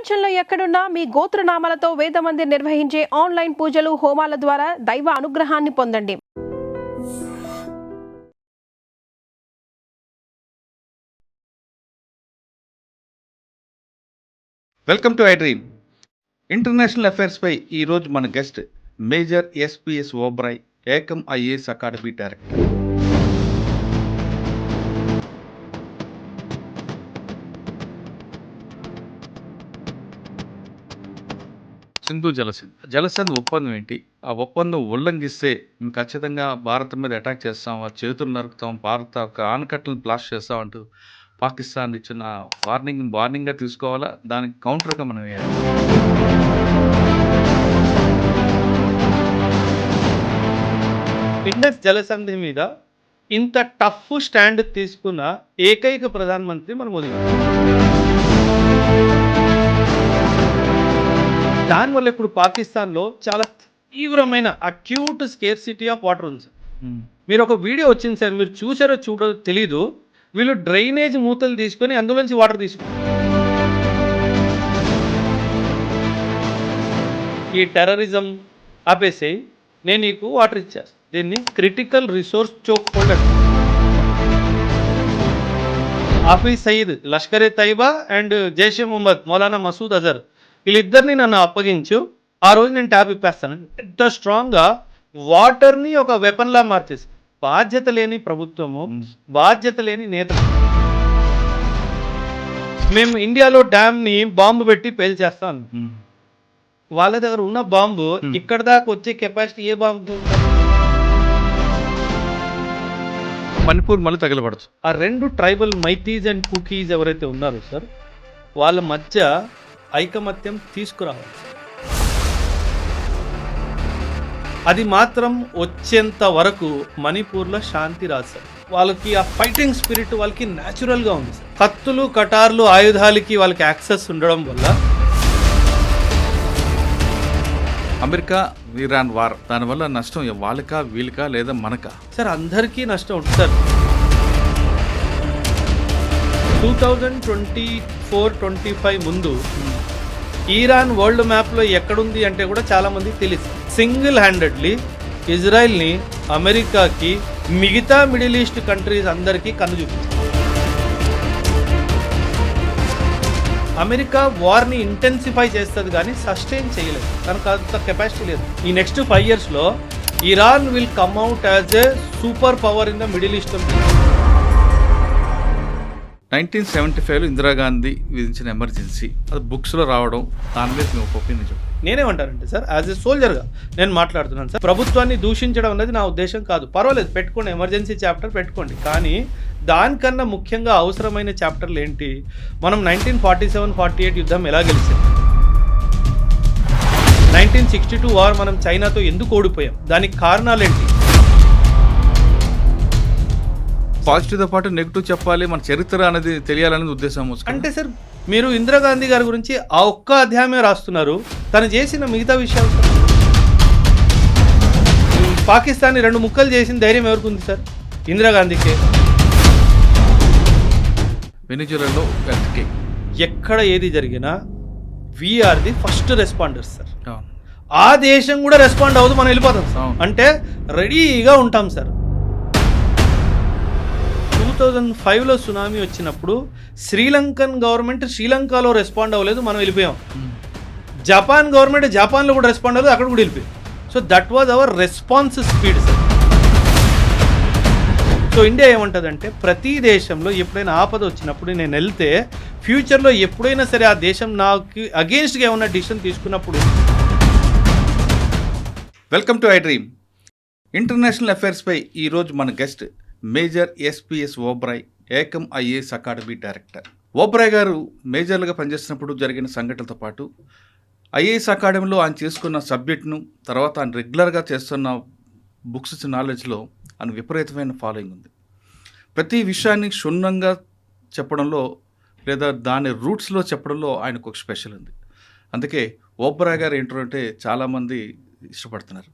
ప్రపంచంలో ఎక్కడున్నా మీ గోత్రనామాలతో వేదమందిర్ నిర్వహించే ఆన్లైన్ పూజలు హోమాల ద్వారా దైవ అనుగ్రహాన్ని పొందండి. Welcome to iDream. International affairs పై ఈరోజు మన గెస్ట్ మేజర్ ఎస్పీఎస్ ఓబ్రాయ్, ఏకం ఐఏఎస్ అకాడమీ డైరెక్టర్. సింధు జలసంధి ఒప్పందం ఏంటి? ఆ ఒప్పందం ఉల్లంఘిస్తే మేము ఖచ్చితంగా భారత్ మీద అటాక్ చేస్తాం, ఆ చేతులు నరుకుతాం, భారత ఆనకట్టలను బ్లాస్ట్ చేస్తాం అంటూ పాకిస్తాన్ ఇచ్చిన వార్నింగ్గా తీసుకోవాలా? దానికి కౌంటర్గా మనం వేయాలి. ఇండస్ జలసంధి మీద ఇంత టఫ్ స్టాండ్ తీసుకున్న ఏకైక ప్రధానమంత్రి మన మోదీ గారు. దానివల్ల ఇప్పుడు పాకిస్తాన్లో చాలా తీవ్రమైన అక్యూట్ స్కేర్సిటీ ఆఫ్ వాటర్ ఉంది సార్. మీరు ఒక వీడియో వచ్చింది సార్, మీరు చూసారో చూడో తెలీదు. వీళ్ళు డ్రైనేజ్ మూతలు తీసుకొని అందులోంచి వాటర్ తీసుకున్నారు. ఈ టెర్రరిజం ఆపేసి నేను నీకు వాటర్ ఇచ్చేస్తాను. దీన్ని critical resource choke holder Hafiz Saeed, Lashkar e Taiba and Jaishe Mohammed Maulana Masood Azhar, వీళ్ళిద్దరిని నన్ను అప్పగించు, ఆ రోజు నేను ట్యాప్ ఇప్పేస్తాను. ఎంత స్ట్రాంగ్గా వాటర్ని ఒక వెపన్లా మార్చేసి, బాధ్యత లేని ప్రభుత్వము, బాధ్యత లేని నేతలు. మేము ఇండియాలో డ్యామ్ని బాంబు పెట్టి పేల్చేస్తాం. వాళ్ళ దగ్గర ఉన్న బాంబు ఇక్కడ దాకా వచ్చే కెపాసిటీ ఏ బాంబు? మణిపూర్ మళ్ళీ తగలబడచ్చు. ఆ రెండు ట్రైబల్ మైతీస్ అండ్ కుకీస్ ఎవరైతే ఉన్నారో సార్, వాళ్ళ మధ్య ఐకమత్యం తీసుకురావాలి. అది మాత్రం వచ్చేంత వరకు మణిపూర్లో శాంతి రాదు సార్. వాళ్ళకి ఆ ఫైటింగ్ స్పిరిట్ వాళ్ళకి న్యాచురల్గా ఉంది సార్. కత్తులు, కటార్లు, ఆయుధాలకి వాళ్ళకి యాక్సెస్ ఉండడం వల్ల అమెరికా ఇరాన్ వార్, దానివల్ల నష్టం వాళ్ళకా వీళ్ళకా లేదా మనకా? సార్ అందరికీ నష్టం ఉంటుంది సార్. 2024-25 ముందు ఇరాన్ వరల్డ్ మ్యాప్లో ఎక్కడుంది అంటే కూడా చాలామందికి తెలియదు. సింగిల్ హ్యాండెడ్లీ ఇజ్రాయెల్ని, అమెరికాకి, మిగతా మిడిల్ ఈస్ట్ కంట్రీస్ అందరికీ కన్ను చూపించింది. అమెరికా వార్ని ఇంటెన్సిఫై చేస్తుంది కానీ సస్టైన్ చేయలేదు, తనకు అంత కెపాసిటీ లేదు. ఈ నెక్స్ట్ 5 yearsలో Iran will come out as a super power in the middle east. 1975లో Indira Gandhi విధించిన ఎమర్జెన్సీ, అది బుక్స్లో రావడం, దాని మీద మేము ఒపీనియన్ చెప్పండి. నేనేమంటానంటే సార్, యాజ్ ఎ సోల్జర్గా నేను మాట్లాడుతున్నాను సార్. ప్రభుత్వాన్ని దూషించడం అనేది నా ఉద్దేశం కాదు. పర్వాలేదు, పెట్టుకోండి, ఎమర్జెన్సీ చాప్టర్ పెట్టుకోండి. కానీ దానికన్నా ముఖ్యంగా అవసరమైన చాప్టర్లు ఏంటి? మనం 1947-48 యుద్ధం ఎలా గెలిచాం? 1962 వార్ మనం చైనాతో ఎందుకు ఓడిపోయాం? దానికి కారణాలు ఏంటి? పాజిటివ్తో పాటు నెగిటివ్ చెప్పాలి, మన చరిత్ర అనేది తెలియాలనేది ఉద్దేశం. అంటే సార్, మీరు ఇందిరాగాంధీ గారి గురించి ఆ ఒక్క అధ్యాయమే రాస్తున్నారు, తను చేసిన మిగతా విషయాలు. పాకిస్తాన్ని 2 ముక్కలు చేసిన ధైర్యం ఎవరికి ఉంది సార్? ఇందిరాగాంధీకే. వెనిజులాలో ఎక్కడ ఏది జరిగినా we are the first responders sir. ఆ దేశం కూడా రెస్పాండ్ అవ్వదు, మనం వెళ్ళిపోతాం సార్. అంటే రెడీగా ఉంటాం సార్. 2005లో సునామీ వచ్చినప్పుడు శ్రీలంకన్ గవర్నమెంట్ శ్రీలంకలో రెస్పాండ్ అవ్వలేదు, మనం వెళ్ళిపోయాం. జపాన్ గవర్నమెంట్ జపాన్లో కూడా రెస్పాండ్ అవ్వలేదు, అక్కడ కూడా వెళ్ళిపోయాం. So that was our response speed sir. So India ఏమంటుందంటే, ప్రతి దేశంలో ఎప్పుడైనా ఆపద వచ్చినప్పుడు నేను వెళ్తే, ఫ్యూచర్లో ఎప్పుడైనా సరే ఆ దేశం నాకు అగెయిన్స్ట్గా ఏమన్నా డిసిషన్ తీసుకున్నప్పుడు. Welcome to iDream. International affairs పై ఈరోజు మన గెస్ట్ మేజర్ ఎస్పీఎస్ ఓబ్రాయ్, ఏకం ఐఏఎస్ అకాడమీ డైరెక్టర్. ఓబ్రాయ్ గారు మేజర్లుగా పనిచేస్తున్నప్పుడు జరిగిన సంఘటనలతో పాటు ఐఏఎస్ అకాడమీలో ఆయన చేసుకున్న సబ్జెక్ట్ను, తర్వాత ఆయన రెగ్యులర్గా చేస్తున్న బుక్స్ నాలెడ్జ్లో ఆయన విపరీతమైన ఫాలోయింగ్ ఉంది. ప్రతి విషయాన్ని క్షుణ్ణంగా చెప్పడంలో లేదా దాని రూట్స్లో చెప్పడంలో ఆయనకు ఒక స్పెషల్ ఉంది. అందుకే ఓబ్రాయ్ గారు ఇంటర్వ్యూ అంటే చాలామంది ఇష్టపడుతున్నారు.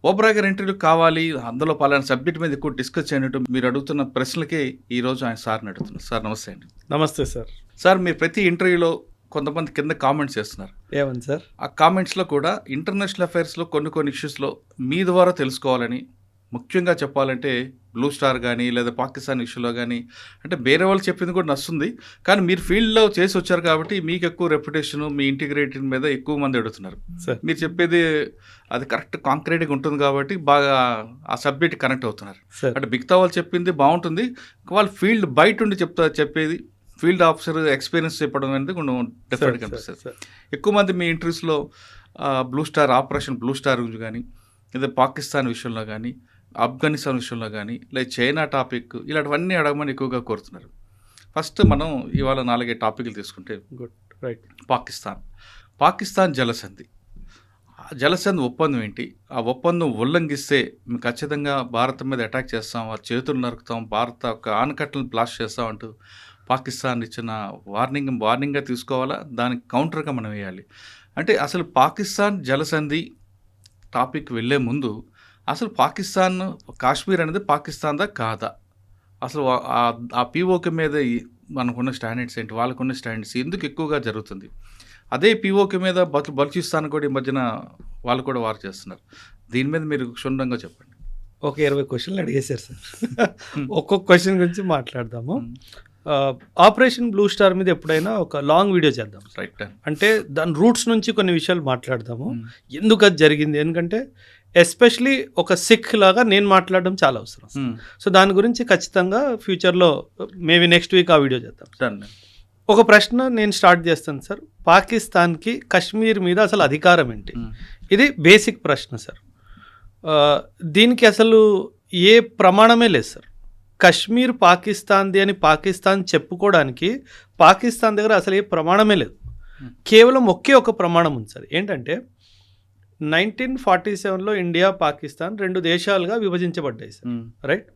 ఓబ్రాయ్ గారు ఇంటర్వ్యూ కావాలి, అందులో పలానా సబ్జెక్ట్ మీద ఎక్కువ డిస్కస్ చేయనట్టు మీరు అడుగుతున్న ప్రశ్నలకే ఈరోజు ఆయన సార్ని అడుగుతున్నారు. సార్ నమస్తే అండి. నమస్తే సార్. సార్, మీరు ప్రతి ఇంటర్వ్యూలో కొంతమంది కింద కామెంట్స్ చేస్తున్నారు. ఏమని సార్? ఆ కామెంట్స్లో కూడా ఇంటర్నేషనల్ అఫైర్స్లో కొన్ని ఇష్యూస్లో మీ ద్వారా తెలుసుకోవాలని, ముఖ్యంగా చెప్పాలంటే బ్లూ స్టార్ కానీ లేదా పాకిస్తాన్ ఇష్యూలో కానీ, అంటే వేరే వాళ్ళు చెప్పింది కూడా నచ్చుతుంది, కానీ మీరు ఫీల్డ్లో చేసి వచ్చారు కాబట్టి మీకు ఎక్కువ రెప్యుటేషన్, మీ ఇంటిగ్రేటెడ్ మీద ఎక్కువ మంది అడుగుతున్నారు. సార్ మీరు చెప్పేది అది కరెక్ట్ కాంక్రీట్గా ఉంటుంది కాబట్టి బాగా ఆ సబ్జెక్ట్ కనెక్ట్ అవుతున్నారు. సార్ అంటే బిగ్తా వాళ్ళు చెప్పింది బాగుంటుంది, వాళ్ళు ఫీల్డ్ బయట ఉండి చెప్పేది ఫీల్డ్ ఆఫీసర్ ఎక్స్పీరియన్స్ చెప్పడం అనేది కొంచెం డిఫరెంట్గా అనిపిస్తుంది. సార్ ఎక్కువ మంది మీ ఇంటర్వ్యూస్లో Blue Star, Operation Blue Star గురించి కానీ, లేదా పాకిస్తాన్ విషయంలో కానీ, ఆఫ్ఘనిస్తాన్ విషయంలో కానీ, లేదా చైనా టాపిక్, ఇలాంటివన్నీ అడగమని ఎక్కువగా కోరుతున్నారు. ఫస్ట్ మనం ఇవాళ 4 టాపిక్లు తీసుకుంటే, గుడ్ రైట్. పాకిస్తాన్ జలసంధి. ఆ జలసంధి ఒప్పందం ఏంటి? ఆ ఒప్పందం ఉల్లంఘిస్తే మేము ఖచ్చితంగా భారత్ మీద అటాక్ చేస్తాం, వారి చేతులు నరుకుతాం, భారత ఒక ఆనకట్టలను బ్లాస్ట్ చేస్తాం అంటూ పాకిస్తాన్ ఇచ్చిన వార్నింగ్గా తీసుకోవాలా, దానికి కౌంటర్గా మనం వేయాలి. అంటే అసలు పాకిస్తాన్ జలసంధి టాపిక్ వెళ్ళే ముందు అసలు పాకిస్తాన్, కాశ్మీర్ అనేది పాకిస్తాన్దా కాదా, అసలు ఆ పీఓకే మీద మనకున్న స్టాండర్డ్స్ ఏంటి, వాళ్ళకున్న స్టాండర్డ్స్ ఎందుకు ఎక్కువగా జరుగుతుంది? అదే పీఓకే మీద బలూచిస్తాన్ కూడా ఈ మధ్యన వాళ్ళు కూడా వార్ చేస్తున్నారు. దీని మీద మీరు క్షుణ్ణంగా చెప్పండి. ఒక 20 క్వశ్చన్లు అడిగేశారు సార్. ఒక్కొక్క క్వశ్చన్ గురించి మాట్లాడదాము. ఆపరేషన్ బ్లూ స్టార్ మీద ఎప్పుడైనా ఒక లాంగ్ వీడియో చేద్దాం రైట్. అంటే దాని రూట్స్ నుంచి కొన్ని విషయాలు మాట్లాడదాము, ఎందుకు అది జరిగింది. ఎందుకంటే ఎస్పెషలీ ఒక సిక్ లాగా నేను మాట్లాడడం చాలా అవసరం. సో దాని గురించి ఖచ్చితంగా ఫ్యూచర్లో మేబీ నెక్స్ట్ వీక్ ఆ వీడియో చేద్దాం. ఒక ప్రశ్న నేను స్టార్ట్ చేస్తాను సార్. పాకిస్తాన్కి కశ్మీర్ మీద అసలు అధికారం ఏంటి? ఇది బేసిక్ ప్రశ్న సార్. దీనికి అసలు ఏ ప్రమాణమే లేదు సార్. కశ్మీర్ పాకిస్తాన్ది అని పాకిస్తాన్ చెప్పుకోవడానికి పాకిస్తాన్ దగ్గర అసలు ఏ ప్రమాణమే లేదు. కేవలం ఒకే ఒక ప్రమాణం ఉంది సార్. ఏంటంటే 1947లో ఇండియా, పాకిస్తాన్ 2 దేశాలుగా విభజించబడ్డాయి సార్. రైట్.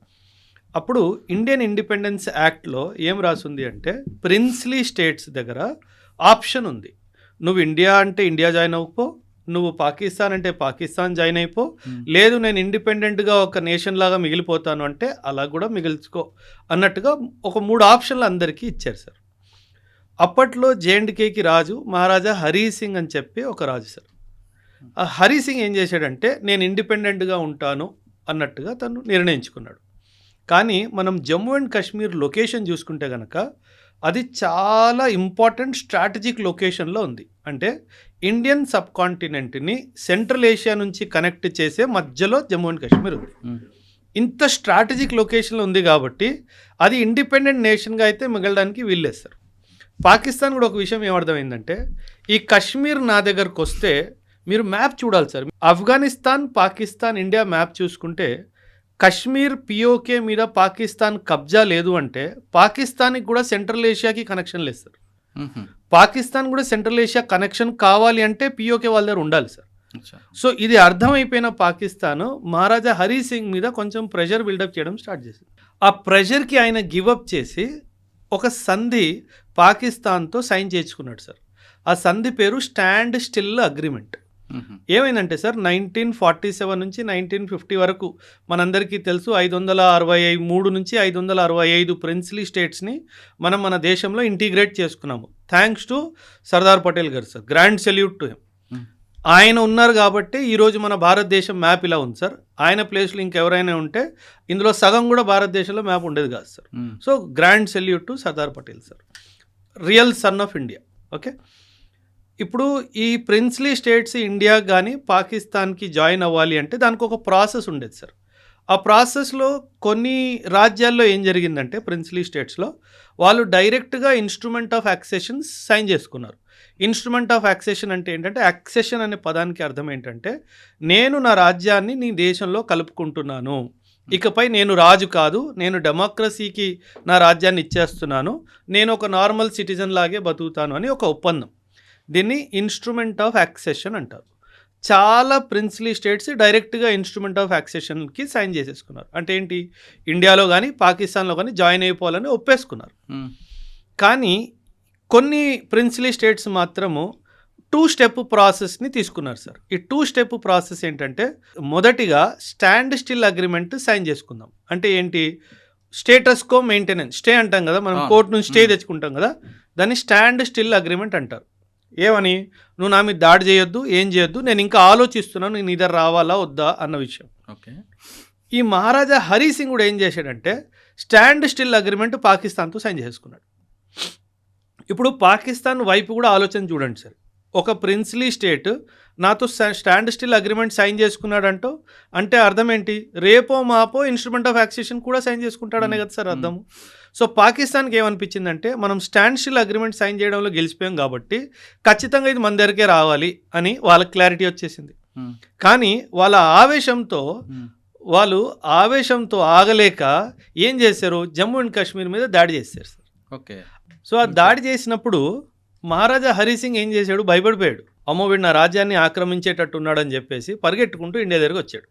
అప్పుడు ఇండియన్ ఇండిపెండెన్స్ యాక్ట్లో ఏం రాసింది అంటే, ప్రిన్స్లీ స్టేట్స్ దగ్గర ఆప్షన్ ఉంది. నువ్వు ఇండియా అంటే ఇండియా జాయిన్ అవ్వపో, నువ్వు పాకిస్తాన్ అంటే పాకిస్తాన్ జాయిన్ అయిపో, లేదు నేను ఇండిపెండెంట్గా ఒక నేషన్ లాగా మిగిలిపోతాను అంటే అలా కూడా మిగిల్చుకో అన్నట్టుగా ఒక 3 ఆప్షన్లు అందరికీ ఇచ్చారు సార్. అప్పట్లో జేఎండ్కేకి రాజు మహారాజా హరీ సింగ్ అని చెప్పి ఒక రాజు సార్. ఆ హరీ సింగ్ ఏం చేశాడంటే నేను ఇండిపెండెంట్గా ఉంటాను అన్నట్టుగా తను నిర్ణయించుకున్నాడు. కానీ మనం జమ్మూ అండ్ కాశ్మీర్ లొకేషన్ చూసుకుంటే కనుక అది చాలా ఇంపార్టెంట్ స్ట్రాటజిక్ లొకేషన్లో ఉంది. అంటే ఇండియన్ సబ్ కాంటినెంట్ని సెంట్రల్ ఏషియా నుంచి కనెక్ట్ చేసే మధ్యలో జమ్మూ అండ్ కాశ్మీర్ ఉంది. ఇంత స్ట్రాటజిక్ లొకేషన్లో ఉంది కాబట్టి అది ఇండిపెండెంట్ నేషన్గా అయితే మిగలడానికి వీల్లేదు. పాకిస్తాన్ కూడా ఒక విషయం ఏమర్థమైందంటే, ఈ కశ్మీర్ నా దగ్గరకు వస్తే మీరు మ్యాప్ చూడాలి sir. Afghanistan, Pakistan, India map చూసుకుంటే కశ్మీర్ పిఓకే మీద పాకిస్తాన్ కబ్జా లేదు అంటే పాకిస్తాన్కి కూడా సెంట్రల్ ఏషియాకి కనెక్షన్ లేదు సార్. పాకిస్తాన్ కూడా సెంట్రల్ ఏషియా కనెక్షన్ కావాలి అంటే పిఓకే వాళ్ళ దగ్గర ఉండాలి సార్. సో ఇది అర్థమైపోయిన పాకిస్తాన్ మహారాజా హరీ సింగ్ మీద కొంచెం ప్రెషర్ బిల్డప్ చేయడం స్టార్ట్ చేసింది. ఆ ప్రెషర్కి ఆయన గివప్ చేసి ఒక సంధి పాకిస్తాన్తో సైన్ చేయించుకున్నాడు సార్. ఆ సంధి పేరు స్టాండ్ స్టిల్ అగ్రిమెంట్. ఏమైందంటే సార్ 1947 నుంచి 1950 వరకు మనందరికీ తెలుసు 563 నుంచి 565 ప్రిన్స్లీ స్టేట్స్ని మనం మన దేశంలో ఇంటిగ్రేట్ చేసుకున్నాము. థ్యాంక్స్ టు సర్దార్ పటేల్ గారు sir. Grand salute to him. ఆయన ఉన్నారు కాబట్టి ఈరోజు మన భారతదేశం మ్యాప్ ఇలా ఉంది సార్. ఆయన ప్లేస్లో ఇంకెవరైనా ఉంటే ఇందులో సగం కూడా భారతదేశంలో మ్యాప్ ఉండేది కాదు sir. So grand salute to Sardar Patel sir, real son of India. Okay. ఇప్పుడు ఈ ప్రిన్స్లీ స్టేట్స్ ఇండియా కానీ పాకిస్తాన్కి జాయిన్ అవ్వాలి అంటే దానికి ఒక ప్రాసెస్ ఉండేది సార్. ఆ ప్రాసెస్లో కొన్ని రాజ్యాల్లో ఏం జరిగిందంటే ప్రిన్స్లీ స్టేట్స్లో వాళ్ళు డైరెక్ట్గా ఇన్స్ట్రుమెంట్ ఆఫ్ యాక్సెషన్ సైన్ చేసుకున్నారు. ఇన్స్ట్రుమెంట్ ఆఫ్ యాక్సెషన్ అంటే ఏంటంటే, యాక్సెషన్ అనే పదానికి అర్థం ఏంటంటే, నేను నా రాజ్యాన్ని నీ దేశంలో కలుపుకుంటున్నాను, ఇకపై నేను రాజు కాదు, నేను డెమోక్రసీకి నా రాజ్యాన్ని ఇచ్చేస్తున్నాను, నేను ఒక నార్మల్ సిటిజన్ లాగే బతుకుతాను అని ఒక ఒప్పందం. దీన్ని ఇన్స్ట్రుమెంట్ ఆఫ్ యాక్సెషన్ అంటారు. చాలా ప్రిన్స్లీ స్టేట్స్ డైరెక్ట్గా ఇన్స్ట్రుమెంట్ ఆఫ్ యాక్సెషన్కి సైన్ చేసేసుకున్నారు. అంటే ఏంటి, ఇండియాలో కానీ పాకిస్తాన్లో కానీ జాయిన్ అయిపోవాలని ఒప్పేసుకున్నారు. కానీ కొన్ని ప్రిన్స్లీ స్టేట్స్ మాత్రము 2 స్టెప్ ప్రాసెస్ని తీసుకున్నారు సార్. ఈ 2 స్టెప్ ప్రాసెస్ ఏంటంటే, మొదటిగా స్టాండ్ స్టిల్ అగ్రిమెంట్ సైన్ చేసుకుందాం. అంటే ఏంటి, స్టేటస్ కో మెయింటెనెన్స్, స్టే అంటాం కదా మనం, అవును. కోర్టు నుంచి స్టే తెచ్చుకుంటాం కదా, దాన్ని స్టాండ్ స్టిల్ అగ్రిమెంట్ అంటారు. ఏమని, నువ్వు నా మీద దాడి చేయొద్దు, ఏం చేయొద్దు, నేను ఇంకా ఆలోచిస్తున్నాను, నేను ఇద్దరు రావాలా వద్దా అన్న విషయం. ఓకే. ఈ మహారాజా హరి సింగ్ కూడా ఏం చేశాడంటే స్టాండ్ స్టిల్ అగ్రిమెంట్ పాకిస్తాన్తో సైన్ చేసుకున్నాడు. ఇప్పుడు పాకిస్తాన్ వైపు కూడా ఆలోచన చూడండి సార్, ఒక ప్రిన్స్లీ స్టేట్ నాతో స్టాండ్ స్టిల్ అగ్రిమెంట్ సైన్ చేసుకున్నాడంటూ అంటే అర్థం ఏంటి, రేపో మాపో ఇన్స్ట్రుమెంట్ ఆఫ్ యాక్సేషన్ కూడా సైన్ చేసుకుంటాడనే కదా సార్ అర్థము. సో పాకిస్తాన్కి ఏమనిపించిందంటే మనం స్టాండ్ స్టిల్ అగ్రిమెంట్ సైన్ చేయడంలో గెలిచిపోయాం కాబట్టి ఖచ్చితంగా ఇది మన దగ్గరికే రావాలి అని వాళ్ళకి క్లారిటీ వచ్చేసింది. కానీ వాళ్ళ ఆవేశంతో ఆగలేక ఏం చేశారు, జమ్మూ అండ్ కాశ్మీర్ మీద దాడి చేశారు సార్. ఓకే. సో ఆ దాడి చేసినప్పుడు మహారాజా హరి సింగ్ ఏం చేశాడు, భయపడిపోయాడు. అమ్మో వీడు నా రాజ్యాన్ని ఆక్రమించేటట్టు ఉన్నాడని చెప్పేసి పరిగెట్టుకుంటూ ఇండియా దగ్గరకు వచ్చాడు.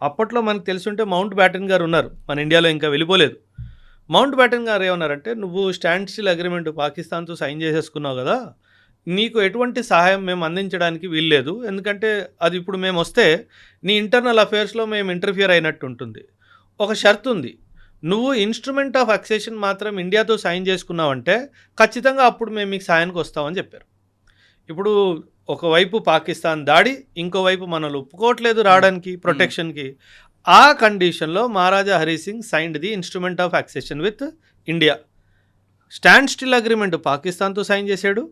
అప్పట్లో మనకు తెలుసుంటే మౌంట్ బ్యాటన్ గారు ఉన్నారు, మన ఇండియాలో ఇంకా వెళ్ళిపోలేదు. మౌంట్ బ్యాటన్ గారు ఏమన్నారంటే, నువ్వు స్టాండ్ స్టిల్ అగ్రిమెంట్ పాకిస్తాన్తో సైన్ చేసేసుకున్నావు కదా, నీకు ఎటువంటి సహాయం మేము అందించడానికి వీల్లేదు, ఎందుకంటే అది ఇప్పుడు మేము వస్తే నీ ఇంటర్నల్ అఫైర్స్లో మేము ఇంటర్ఫియర్ అయినట్టు ఉంటుంది. ఒక షరతు ఉంది, నువ్వు ఇన్స్ట్రుమెంట్ ఆఫ్ అక్సేషన్ మాత్రం ఇండియాతో సైన్ చేసుకున్నావంటే ఖచ్చితంగా అప్పుడు మేము మీకు సాయానికి వస్తామని చెప్పారు. ఇప్పుడు ఒకవైపు పాకిస్తాన్ దాడి, ఇంకోవైపు మనల్ని ఒప్పుకోవట్లేదు రావడానికి ప్రొటెక్షన్కి. ఆ కండిషన్లో Maharaja Hari Singh signed the instrument of accession with India. Standstill agreement పాకిస్తాన్తో సైన్ చేశాడు,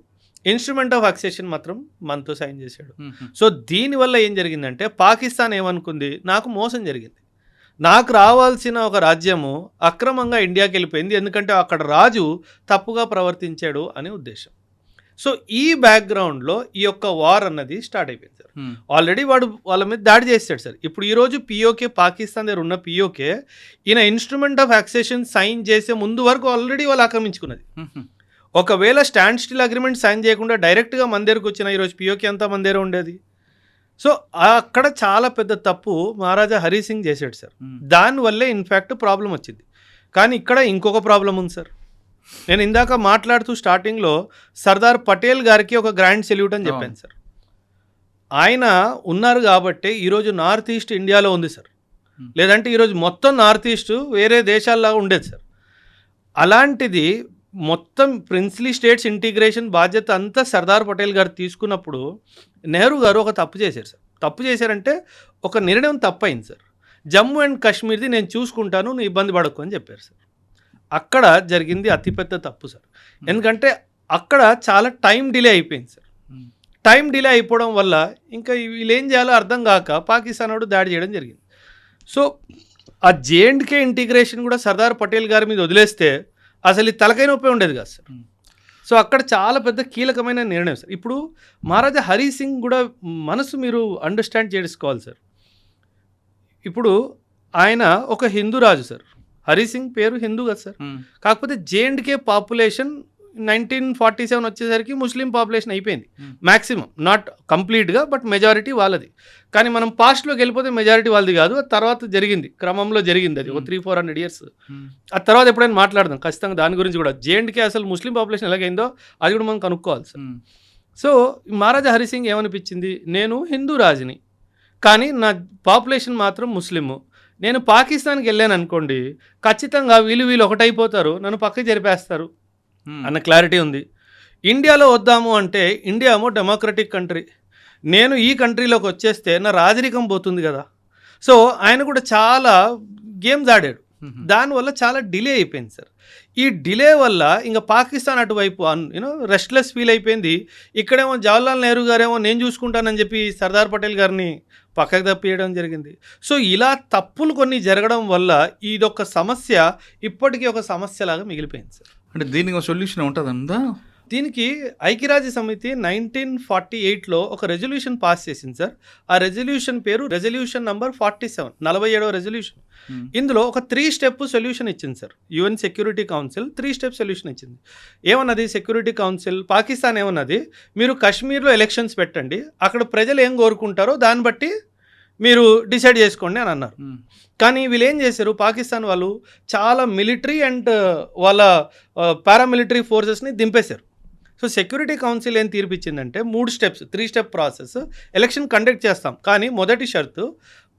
ఇన్స్ట్రుమెంట్ ఆఫ్ అక్సేషన్ మాత్రం మనతో సైన్ చేశాడు. సో దీనివల్ల ఏం జరిగిందంటే పాకిస్తాన్ ఏమనుకుంది, నాకు మోసం జరిగింది, నాకు రావాల్సిన ఒక రాజ్యము అక్రమంగా ఇండియాకి వెళ్ళిపోయింది, ఎందుకంటే అక్కడ రాజు తప్పుగా ప్రవర్తించాడు అనే ఉద్దేశం. సో ఈ బ్యాక్గ్రౌండ్లో ఈ యొక్క వార్ అన్నది స్టార్ట్ అయిపోయింది సార్. ఆల్రెడీ వాడు వాళ్ళ మీద దాడి చేస్తాడు సార్. ఇప్పుడు ఈరోజు పిఓకే, పాకిస్తాన్ దగ్గర ఉన్న పిఓకే ఈయన ఇన్స్ట్రుమెంట్ ఆఫ్ అక్సేషన్ సైన్ చేసే ముందు వరకు ఆల్రెడీ వాళ్ళు ఆక్రమించుకున్నది. ఒకవేళ స్టాండ్ స్టిల్ అగ్రిమెంట్ సైన్ చేయకుండా డైరెక్ట్గా మన దగ్గరకు వచ్చిన ఈరోజు పిఓకే అంతా మన దగ్గర ఉండేది. సో అక్కడ చాలా పెద్ద తప్పు మహారాజా హరి సింగ్ చేశాడు సార్. దానివల్లే ఇన్ఫ్యాక్ట్ ప్రాబ్లం వచ్చింది. కానీ ఇక్కడ ఇంకొక ప్రాబ్లం ఉంది సార్. నేను ఇందాక మాట్లాడుతూ స్టార్టింగ్లో సర్దార్ పటేల్ గారికి ఒక గ్రాండ్ సెల్యూట్ అని చెప్పాను సార్. ఆయన ఉన్నారు కాబట్టి ఈరోజు నార్త్ ఈస్ట్ ఇండియాలో ఉంది సార్, లేదంటే ఈరోజు మొత్తం నార్త్ ఈస్ట్ వేరే దేశాల్లాగా ఉండేది సార్. అలాంటిది మొత్తం ప్రిన్స్లీ స్టేట్స్ ఇంటిగ్రేషన్ బాధ్యత అంతా సర్దార్ పటేల్ గారు తీసుకున్నప్పుడు నెహ్రూ గారు ఒక తప్పు చేశారు సార్. తప్పు చేశారంటే ఒక నిర్ణయం తప్పైంది సార్. జమ్మూ అండ్ కాశ్మీర్ది నేను చూసుకుంటాను, నువ్వు ఇబ్బంది పడకు అని చెప్పారు సార్. అక్కడ జరిగింది అతిపెద్ద తప్పు సార్. ఎందుకంటే అక్కడ చాలా టైం డిలే అయిపోయింది సార్. టైం డిలే అయిపోవడం వల్ల ఇంకా వీళ్ళు ఏం చేయాలో అర్థం కాక పాకిస్తాన్ వాడు దాడి చేయడం జరిగింది. సో ఆ జేఎండ్కే ఇంటిగ్రేషన్ కూడా సర్దార్ పటేల్ గారి మీద వదిలేస్తే అసలు ఈ తలకాయ నొప్పి ఉండేది కాదు సార్. సో అక్కడ చాలా పెద్ద కీలకమైన నిర్ణయం సార్. ఇప్పుడు మహారాజా హరి సింగ్ కూడా మనసు మీరు అండర్స్టాండ్ చేసుకోవాలి సార్. ఇప్పుడు ఆయన ఒక హిందూ రాజు సార్. హరి సింగ్ పేరు హిందూ కదా సార్. కాకపోతే జేఎండ్కే పాపులేషన్ 1947 వచ్చేసరికి ముస్లిం పాపులేషన్ అయిపోయింది మ్యాక్సిమం, నాట్ కంప్లీట్గా బట్ మెజారిటీ వాళ్ళది. కానీ మనం పాస్ట్లోకి వెళ్ళిపోతే మెజారిటీ వాళ్ళది కాదు, అది తర్వాత జరిగింది, క్రమంలో జరిగింది, అది ఒక 300-400 years. ఆ తర్వాత ఎప్పుడైనా మాట్లాడదాం ఖచ్చితంగా దాని గురించి కూడా. జేఎండ్కే అసలు ముస్లిం పాపులేషన్ ఎలాగైందో అది కూడా మనం కనుక్కోవాలి సార్. సో మహారాజా హరి సింగ్ ఏమనిపించింది, నేను హిందూ రాజుని కానీ నా పాపులేషన్ మాత్రం ముస్లిము, నేను పాకిస్తాన్కి వెళ్ళాను అనుకోండి ఖచ్చితంగా వీళ్ళు ఒకటైపోతారు, నన్ను పక్కకి జరిపేస్తారు అన్న క్లారిటీ ఉంది. ఇండియాలో వద్దాము అంటే ఇండియా ఏమో డెమోక్రటిక్ కంట్రీ, నేను ఈ కంట్రీలోకి వచ్చేస్తే నా రాజరికం పోతుంది కదా. సో ఆయన కూడా చాలా గేమ్స్ ఆడాడు, దానివల్ల చాలా డిలే అయిపోయింది సార్. ఈ డిలే వల్ల ఇంకా పాకిస్తాన్ అటువైపు రెస్ట్లెస్ ఫీల్ అయిపోయింది. ఇక్కడేమో జవహర్లాల్ నెహ్రూ గారేమో నేను చూసుకుంటానని చెప్పి సర్దార్ పటేల్ గారిని పక్కకు తప్పియడం జరిగింది. సో ఇలా తప్పులు కొన్ని జరగడం వల్ల ఇదొక సమస్య ఇప్పటికీ ఒక సమస్యలాగా మిగిలిపోయింది సార్. అంటే దీనికి ఒక సొల్యూషన్ ఉంటుందా? దీనికి ఐక్యరాజ్య సమితి 1948లో ఒక రెజల్యూషన్ పాస్ చేసింది సార్. ఆ రెజల్యూషన్ పేరు రెజల్యూషన్ నంబర్ 47, 47వ రెజల్యూషన్. ఇందులో ఒక 3 step సొల్యూషన్ ఇచ్చింది sir. UN security council 3 step solution ఇచ్చింది. ఏమన్నది సెక్యూరిటీ కౌన్సిల్, పాకిస్తాన్ ఏమన్నది, మీరు కాశ్మీర్లో ఎలక్షన్స్ పెట్టండి, అక్కడ ప్రజలు ఏం కోరుకుంటారో దాన్ని బట్టి మీరు డిసైడ్ చేసుకోండి అని అన్నారు. కానీ వీళ్ళు ఏం చేశారు, పాకిస్తాన్ వాళ్ళు చాలా మిలిటరీ అండ్ వాళ్ళ పారామిలిటరీ ఫోర్సెస్ని దింపేశారు. సో సెక్యూరిటీ కౌన్సిల్ ఏం తీర్పిచ్చిందంటే 3 steps, 3 step process, election conduct చేస్తాం కానీ మొదటి షరతు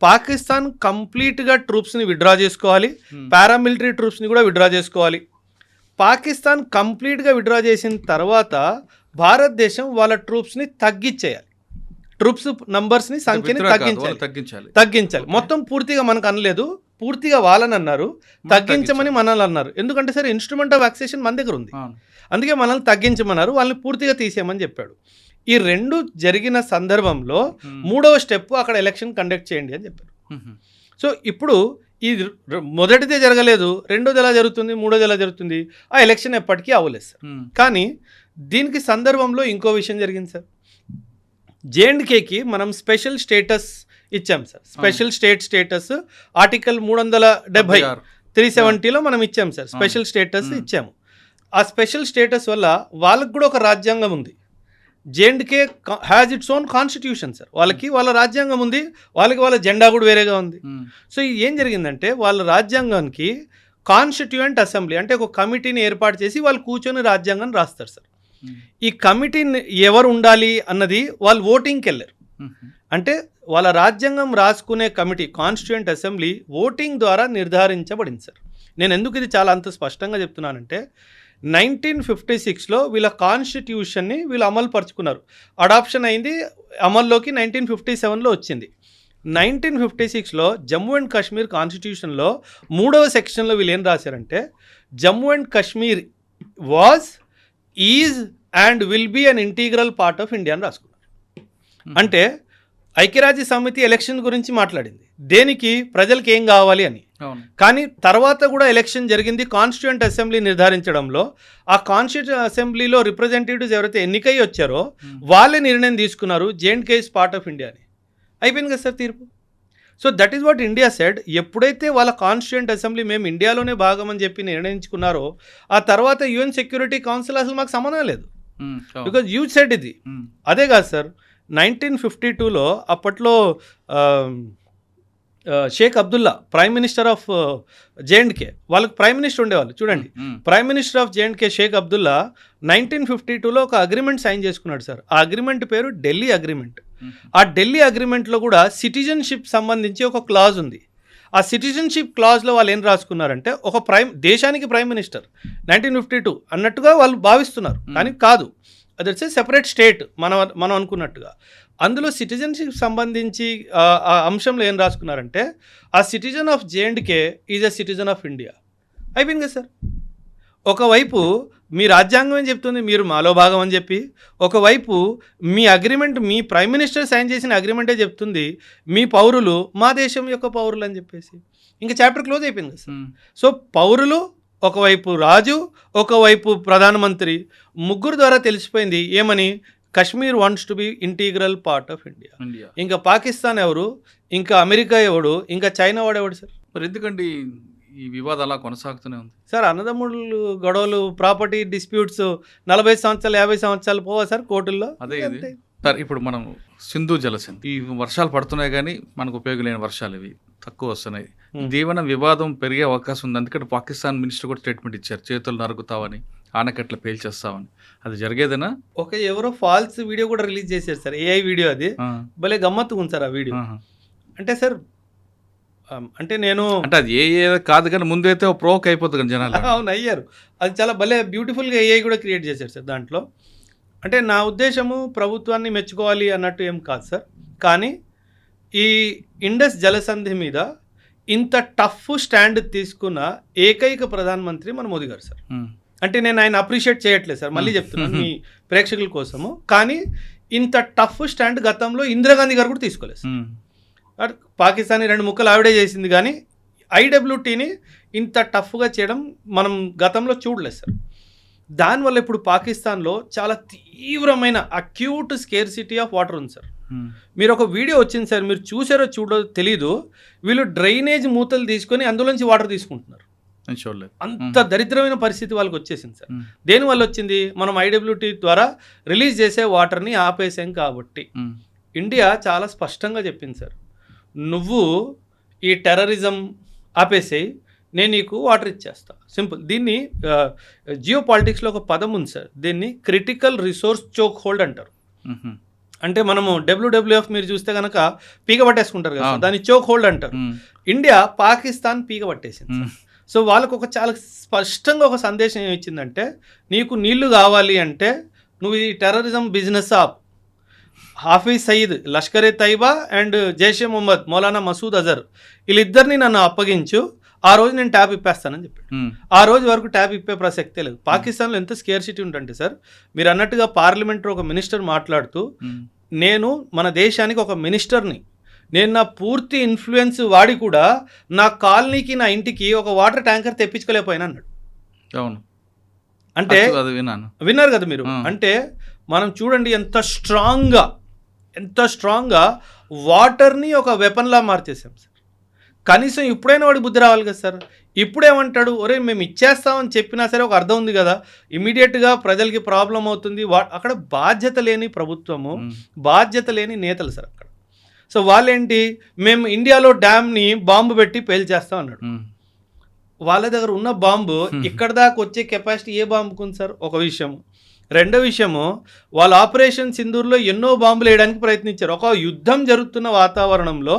పాకిస్తాన్ కంప్లీట్గా ట్రూప్స్ని విత్డ్రా చేసుకోవాలి, పారామిలిటరీ ట్రూప్స్ని కూడా విత్డ్రా చేసుకోవాలి. పాకిస్తాన్ కంప్లీట్గా విత్డ్రా చేసిన తర్వాత భారతదేశం వాళ్ళ ట్రూప్స్ని తగ్గించేయాలి, ట్రూప్స్ నంబర్స్ని సంఖ్యని తగ్గించాలి. మొత్తం పూర్తిగా మనకు అనలేదు, పూర్తిగా వాళ్ళని అన్నారు, తగ్గించమని మనల్ని అన్నారు. ఎందుకంటే సరే ఇన్స్ట్రుమెంట్ ఆఫ్ వ్యాక్సేషన్ మన దగ్గర ఉంది, అందుకే మనల్ని తగ్గించమన్నారు, వాళ్ళని పూర్తిగా తీసేయమని చెప్పాడు. ఈ రెండు జరిగిన సందర్భంలో మూడవ స్టెప్ అక్కడ ఎలక్షన్ కండక్ట్ చేయండి అని చెప్పారు. సో ఇప్పుడు ఈ మొదటిదే జరగలేదు, రెండోది ఎలా జరుగుతుంది, మూడోది ఎలా జరుగుతుంది, ఆ ఎలక్షన్ ఎప్పటికీ అవ్వలేదు సార్. కానీ దీనికి సందర్భంలో ఇంకో విషయం జరిగింది సార్. జేఎండ్కేకి మనం స్పెషల్ స్టేటస్ ఇచ్చాం సార్. స్పెషల్ స్టేటస్ ఆర్టికల్ 370 370లో మనం ఇచ్చాం సార్, స్పెషల్ స్టేటస్ ఇచ్చాము. ఆ స్పెషల్ స్టేటస్ వల్ల వాళ్ళకు కూడా ఒక రాజ్యాంగం ఉంది. జేఎండ్కే has its own constitution sir. వాళ్ళ రాజ్యాంగం ఉంది, వాళ్ళ జెండా కూడా వేరేగా ఉంది. సో ఏం జరిగిందంటే వాళ్ళ రాజ్యాంగానికి కాన్స్టిట్యూయెంట్ అసెంబ్లీ అంటే ఒక కమిటీని ఏర్పాటు చేసి వాళ్ళు కూర్చొని రాజ్యాంగాన్ని రాస్తారు సార్. ఈ కమిటీని ఎవరు ఉండాలి అన్నది వాళ్ళు ఓటింగ్కి వెళ్ళారు. అంటే వాళ్ళ రాజ్యాంగం రాసుకునే కమిటీ కాన్స్టిట్యూయెంట్ అసెంబ్లీ ఓటింగ్ ద్వారా నిర్ధారించబడింది సార్. నేను ఎందుకు ఇది చాలా అంత స్పష్టంగా చెప్తున్నానంటే 1956లో వీళ్ళ కాన్స్టిట్యూషన్ని వీళ్ళు అమలు పరుచుకున్నారు. అడాప్షన్ అయింది, అమల్లోకి 1957లో వచ్చింది. 1956లో జమ్మూ అండ్ కాశ్మీర్ కాన్స్టిట్యూషన్లో 3వ సెక్షన్లో వీళ్ళు ఏం రాశారంటే Jammu and Kashmir was is and will be an integral part of India అని రాసుకున్నారు. అంటే ఐక్యరాజ్య సమితి ఎలక్షన్ గురించి మాట్లాడింది, దేనికి, ప్రజలకు ఏం కావాలి అని. కానీ తర్వాత కూడా ఎలక్షన్ జరిగింది కాన్స్టిట్యూయెంట్ అసెంబ్లీ నిర్ధారించడంలో. ఆ కాన్స్టిట్యూయెంట్ అసెంబ్లీలో రిప్రజెంటేటివ్స్ ఎవరైతే ఎన్నికై వచ్చారో వాళ్ళే నిర్ణయం తీసుకున్నారు జేఎండ్కే ఇస్ పార్ట్ ఆఫ్ ఇండియా అని. అయిపోయింది కదా సార్ తీర్పు. So that is what India said. ఎప్పుడైతే వాళ్ళ కాన్స్టిట్యూయెంట్ అసెంబ్లీ మేము ఇండియాలోనే భాగం అని చెప్పి నిర్ణయించుకున్నారో ఆ తర్వాత యుఎన్ సెక్యూరిటీ కౌన్సిల్ అసలు మాకు సంబంధం లేదు, బికాజ్ యూ సెడ్ ఇది. అదే కాదు సార్, 1952లో అప్పట్లో Sheikh Abdullah prime minister of J and K, వాళ్ళకి ప్రైమ్ మినిస్టర్ ఉండేవాళ్ళు చూడండి, prime minister of J and K Sheikh Abdullah 1952లో ఒక అగ్రిమెంట్ సైన్ చేసుకున్నాడు సార్. ఆ అగ్రిమెంట్ పేరు ఢిల్లీ అగ్రిమెంట్. ఆ ఢిల్లీ అగ్రిమెంట్లో కూడా సిటిజన్షిప్ సంబంధించి ఒక క్లాజ్ ఉంది. ఆ సిటిజన్షిప్ క్లాజ్లో వాళ్ళు ఏం రాసుకున్నారంటే ఒక దేశానికి ప్రైమ్ మినిస్టర్ 1952 అన్నట్టుగా వాళ్ళు భావిస్తున్నారు, కానీ కాదు, అది వచ్చే సెపరేట్ స్టేట్ మనం అనుకున్నట్టుగా. అందులో సిటిజన్షిప్ సంబంధించి ఆ అంశంలో ఏం రాసుకున్నారంటే ఆ citizen of జేఎండ్కే is a citizen of India. అయిపోయింది కదా సార్. ఒకవైపు మీ రాజ్యాంగం ఏం చెప్తుంది, మీరు మాలో భాగం అని చెప్పి, ఒకవైపు మీ అగ్రిమెంట్, మీ ప్రైమ్ మినిస్టర్ సైన్ చేసిన అగ్రిమెంటే చెప్తుంది మీ పౌరులు మా దేశం యొక్క పౌరులు అని చెప్పేసి. ఇంకా చాప్టర్ క్లోజ్ అయిపోయింది కదా సార్. సో పౌరులు ఒకవైపు, రాజు ఒకవైపు, ప్రధానమంత్రి, ముగ్గురు ద్వారా తెలిసిపోయింది ఏమని, Kashmir wants to be integral part of India. ఇంకా పాకిస్తాన్ ఎవరు, ఇంకా అమెరికా ఎవడు, ఇంకా చైనా వాడు ఎవడు సార్. మరి ఎందుకండి ఈ వివాదం అలా కొనసాగుతూనే ఉంది సార్? అన్నదమ్ముళ్ళు గొడవలు, ప్రాపర్టీ డిస్ప్యూట్స్ 40 సంవత్సరాలు 50 సంవత్సరాలు పోవా సార్ కోర్టుల్లో. అదే సార్. ఇప్పుడు మనం సింధు జలసింధు, ఈ వర్షాలు పడుతున్నాయి కానీ మనకు ఉపయోగం లేని వర్షాలు ఇవి తక్కువ వస్తున్నాయి. దీవెన వివాదం పెరిగే అవకాశం ఉంది. అందుకని పాకిస్తాన్ మినిస్టర్ కూడా స్టేట్మెంట్ ఇచ్చారు, చేతులు నరుగుతావని, ఆనకట్ల పేల్చేస్తామని. అది జరిగేదేనా? ఎవరో ఫాల్స్ వీడియో కూడా రిలీజ్ చేశారు సార్, ఏఐ వీడియో. అది భలే గమ్మత్తుగా ఉంది సార్ ఆ వీడియో. అంటే సార్ అంటే అది ఏ కాదు కానీ ముందైతే ప్రోక్ అయిపోతుంది కానీ జనాలు. అవును, అయ్యారు. అది చాలా భలే బ్యూటిఫుల్గా ఏఐ కూడా క్రియేట్ చేశారు సార్ దాంట్లో. అంటే నా ఉద్దేశము ప్రభుత్వాన్ని మెచ్చుకోవాలి అన్నట్టు ఏం కాదు సార్, కానీ ఈ ఇండస్ జలసంధి మీద ఇంత టఫ్ స్టాండ్ తీసుకున్న ఏకైక ప్రధానమంత్రి మన మోదీ గారు సార్. అంటే నేను ఆయన అప్రిషియేట్ చేయట్లేదు సార్, మళ్ళీ చెప్తున్నాను మీ ప్రేక్షకుల కోసము. కానీ ఇంత టఫ్ స్టాండ్ గతంలో ఇందిరాగాంధీ గారు కూడా తీసుకోలేదు సార్. పాకిస్తాన్ని 2 ముక్కలు ఆవిడే చేసింది, కానీ ఐడబ్ల్యూటీని ఇంత టఫ్గా చేయడం మనం గతంలో చూడలేదు సార్. దానివల్ల ఇప్పుడు పాకిస్తాన్లో చాలా తీవ్రమైన అక్యూట్ స్కేర్సిటీ ఆఫ్ వాటర్ ఉంది సార్. మీరు ఒక వీడియో వచ్చింది సార్, మీరు చూసారో చూడో తెలీదు, వీళ్ళు డ్రైనేజ్ మూతలు తీసుకొని అందులోంచి వాటర్ తీసుకుంటున్నారు. అంత దరిద్రమైన పరిస్థితి వాళ్ళకి వచ్చేసింది సార్. దేనివల్ల వచ్చింది, మనం ఐడబ్ల్యూటీ ద్వారా రిలీజ్ చేసే వాటర్ని ఆపేసాం కాబట్టి. ఇండియా చాలా స్పష్టంగా చెప్పింది సార్, నువ్వు ఈ టెర్రరిజం ఆపేసేయి, నేను నీకు వాటర్ ఇచ్చేస్తా, సింపుల్. దీన్ని జియో పాలిటిక్స్లో ఒక పదం ఉంది సార్, దీన్ని క్రిటికల్ రిసోర్స్ చోక్ హోల్డ్ అంటారు. అంటే మనము WWF మీరు చూస్తే కనుక పీక పట్టేసుకుంటారు కదా, అవును. దాన్ని చోక్ హోల్డ్ అంటారు. ఉమ్, ఇండియా పాకిస్తాన్ పీక పట్టేసింది. ఉమ్, సో వాళ్ళకు ఒక చాలా స్పష్టంగా ఒక సందేశం ఏమి ఇచ్చిందంటే, నీకు నీళ్లు కావాలి అంటే నువ్వు ఈ టెర్రరిజం బిజినెస్ ఆప్. హాఫీజ్ సయీద్, లష్కర్ ఏ తైబా అండ్ జైషే మొహమ్మద్ మౌలానా మసూద్ అజర్ వీళ్ళిద్దరిని నన్ను అప్పగించు, ఆ రోజు నేను ట్యాబ్ ఇప్పేస్తానని చెప్పాడు. ఉమ్, ఆ రోజు వరకు ట్యాబ్ ఇప్పే ప్రసక్తే లేదు. పాకిస్తాన్లో ఎంత స్కేర్సిటీ ఉంటుంటే సార్, మీరు అన్నట్టుగా పార్లమెంట్లో ఒక మినిస్టర్ మాట్లాడుతూ, ఉమ్, నేను మన దేశానికి ఒక మినిస్టర్ని, నేను నా పూర్తి ఇన్ఫ్లుయెన్స్ వాడి కూడా నా కాలనీకి నా ఇంటికి ఒక వాటర్ ట్యాంకర్ తెప్పించుకోలేకపోయినా అన్నాడు. అవును, అంటే అది విన్నాను. విన్నారు కదా మీరు. ఆ. అంటే మనం చూడండి ఎంత స్ట్రాంగ్గా వాటర్ని ఒక వెపన్లా మార్చేసాం సార్. కనీసం ఇప్పుడైనా వాడి బుద్ధి రావాలి కదా సార్. ఇప్పుడేమంటాడు, ఒరే మేము ఇచ్చేస్తామని చెప్పినా సరే ఒక అర్థం ఉంది కదా, ఇమీడియట్గా ప్రజలకి ప్రాబ్లం అవుతుంది. అక్కడ బాధ్యత లేని ప్రభుత్వము, ఉమ్, బాధ్యత లేని నేతలు సార్ అక్కడ. సో వాళ్ళేంటి, మేము ఇండియాలో డ్యామ్ని బాంబు పెట్టి పేల్చేస్తాం అన్నాడు. ఉమ్, వాళ్ళ దగ్గర ఉన్న బాంబు ఇక్కడ దాకా వచ్చే కెపాసిటీ ఏ బాంబుకు ఉంది సార్? ఒక విషయం. రెండో విషయము, వాళ్ళ ఆపరేషన్ సింధూర్లో ఎన్నో బాంబులు వేయడానికి ప్రయత్నించారు. ఒక యుద్ధం జరుగుతున్న వాతావరణంలో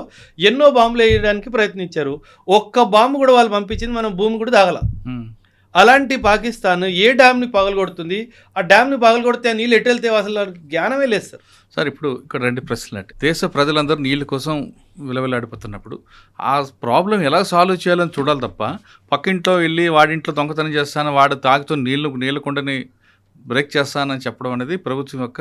ఎన్నో బాంబులు వేయడానికి ప్రయత్నించారు. ఒక్క బాంబు కూడా వాళ్ళు పంపించింది మనం భూమి కూడా దాగల. ఉమ్. అలాంటి పాకిస్తాన్ ఏ డ్యామ్ని పగలగొడుతుంది? ఆ డ్యామ్ని పగలగొడితే ఆ నీళ్ళు ఎటు వెళ్తే అసలు జ్ఞానమే లేదు సార్. సార్ ఇప్పుడు ఇక్కడ 2 ప్రశ్నలు అంటే, దేశ ప్రజలందరూ నీళ్ళ కోసం విలవిలాడిపోతున్నప్పుడు ఆ ప్రాబ్లం ఎలా సాల్వ్ చేయాలని చూడాలి తప్ప, పక్కింట్లో వెళ్ళి వాడింట్లో దొంగతనం చేస్తాను, వాడు తాగుతూ నీళ్ళ కుండని బ్రేక్ చేస్తానని చెప్పడం అనేది ప్రభుత్వం యొక్క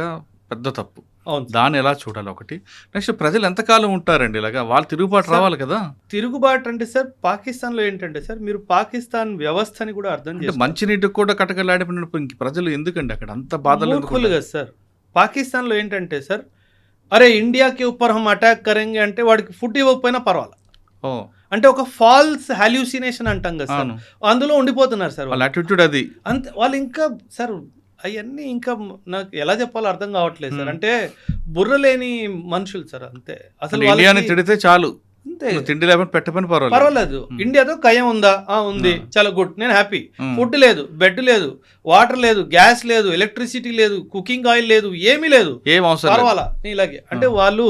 పెద్ద తప్పు. అవును. దాన్ని ఎలా చూడాలి ఒకటి. నెక్స్ట్, ప్రజలు ఎంతకాలం ఉంటారండి ఇలాగా? వాళ్ళు తిరుగుబాటు రావాలి కదా. తిరుగుబాటు అంటే సార్, పాకిస్తాన్లో ఏంటంటే సార్, మీరు పాకిస్తాన్ వ్యవస్థని కూడా అర్థం అంటే చేసుకోవాలి. మంచినీటికి కూడా కటకలాడిపోయినప్పుడు ఇంక ప్రజలు ఎందుకండి అక్కడ అంత బాధలు ఎందుకు మూర్ఖులు కదా సార్. పాకిస్తాన్లో ఏంటంటే సార్, అరే ఇండియాకి ऊपर हम అటాక్ కరెంగే అంటే వాడికి ఫుడ్ ఇవ్వకపోయినా పర్వాలేదు. ఓ, అంటే ఒక ఫాల్స్ హాల్యూసినేషన్ అంటాం కదా సార్, అవును. అందులో ఉండిపోతున్నారు సార్ వాళ్ళ వాళ్ళు. యాటిట్యూడ్ అది. అంతే. వాళ్ళు ఇంకా సార్ అవన్నీ ఇంకా నాకు ఎలా చెప్పాలో అర్థం కావట్లేదు సార్. అంటే బుర్ర లేని మనుషులు సార్. అంతే. అసలు ఇండియాని వాళ్ళకి తిడితే చాలు, అంతే. నువ్వు తిండి లేకపోతే పెట్టపని పర్వాలేదు. పర్వాలేదు. ఇండియాతో కయం ఉందా? ఉంది, చాలా గుడ్, నేను హ్యాపీ. ఉమ్. ఫుడ్ లేదు, బెడ్ లేదు, వాటర్ లేదు, గ్యాస్ లేదు, ఎలక్ట్రిసిటీ లేదు, కుకింగ్ ఆయిల్ లేదు, ఏమీ లేదు, ఏం అవసరం లేదు. పర్వాలా ఇలాగే. అంటే వాళ్ళు,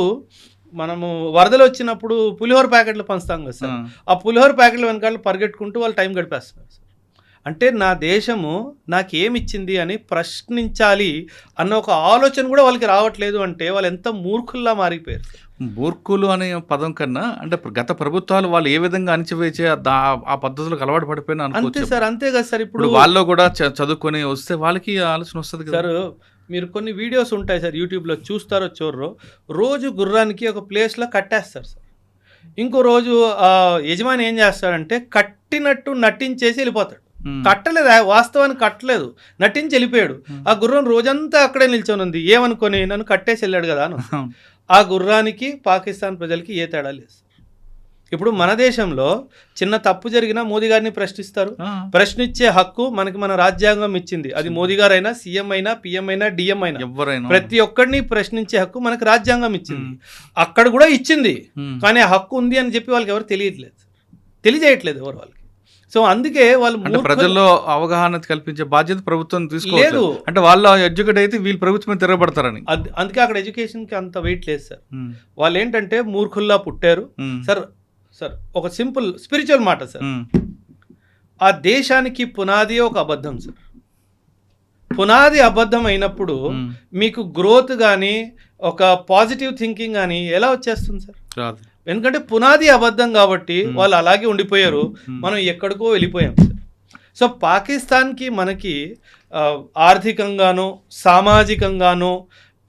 మనము వరదలు వచ్చినప్పుడు పులిహోర ప్యాకెట్లు పంచుతాం కదా సార్, ఆ పులిహోర ప్యాకెట్ల వెనకాల పరిగెట్టుకుంటూ వాళ్ళు టైం గడిపేస్తున్నారు సార్. అంటే నా దేశము నాకేమిచ్చింది అని ప్రశ్నించాలి అన్న ఒక ఆలోచన కూడా వాళ్ళకి రావట్లేదు. అంటే వాళ్ళు ఎంత మూర్ఖుల్లా మారిపోయారు. మూర్ఖులు అనే పదం కన్నా అంటే గత ప్రభుత్వాలు వాళ్ళు ఏ విధంగా అణిచివేసే ఆ పద్ధతులకు అలవాటు పడిపోయినా అంతే అనుకోవచ్చు. సార్. అంతే కదా సార్. ఇప్పుడు వాళ్ళు కూడా చదువుకొని వస్తే వాళ్ళకి ఆలోచన వస్తుంది కదా. సార్ మీరు కొన్ని వీడియోస్ ఉంటాయి సార్ యూట్యూబ్లో, చూస్తారో చూడరో, రోజు గుర్రానికి ఒక ప్లేస్లో కట్టేస్తారు సార్. ఇంకో రోజు యజమాని ఏం చేస్తాడంటే కట్టినట్టు నటించేసి వెళ్ళిపోతాడు. కట్టలేదు, వాస్తవానికి కట్టలేదు, నటించి వెళ్ళిపోయాడు. ఆ గుర్రం రోజంతా అక్కడే నిల్చొని ఉంది. ఏమనుకొని నన్ను కట్టేసి వెళ్ళాడు కదా అని. ఆ గుర్రానికి పాకిస్తాన్ ప్రజలకి ఏ తేడా లేదు. ఇప్పుడు మన దేశంలో చిన్న తప్పు జరిగినా మోదీ గారిని ప్రశ్నిస్తారు. ప్రశ్నించే హక్కు మనకి మన రాజ్యాంగం ఇచ్చింది. అది మోదీ గారు అయినా, సీఎం అయినా, పిఎం అయినా, డిఎం అయినా, ఎవరైనా ప్రతి ఒక్కరిని ప్రశ్నించే హక్కు మనకి రాజ్యాంగం ఇచ్చింది. అక్కడ కూడా ఇచ్చింది, కానీ ఆ హక్కు ఉంది అని చెప్పి వాళ్ళకి ఎవరు తెలియజేయట్లేదు ఎవరు వాళ్ళకి. సో అందుకే వాళ్ళు ప్రజల్లో అవగాహన కల్పించే బాధ్యత ప్రభుత్వం తీసుకోలేదు. అంటే వాళ్ళు ఎడ్యుకేట్ అయితే వీళ్ళు ప్రభుత్వం తిరగబడతారని. అందుకే అక్కడ ఎడ్యుకేషన్కి అంత వెయిట్ లేదు సార్. వాళ్ళు ఏంటంటే మూర్ఖుల్లా పుట్టారు సార్. ఒక సింపుల్ స్పిరిచువల్ మాట సార్, ఆ దేశానికి పునాది ఒక అబద్ధం సార్. పునాది అబద్ధం అయినప్పుడు మీకు గ్రోత్ కానీ ఒక పాజిటివ్ థింకింగ్ కానీ ఎలా వచ్చేస్తుంది సార్? రాదు. ఎందుకంటే పునాది అబద్ధం కాబట్టి వాళ్ళు అలాగే ఉండిపోయారు, మనం ఎక్కడికో వెళ్ళిపోయాం సార్. సో పాకిస్తాన్కి మనకి ఆర్థికంగాను, సామాజికంగాను,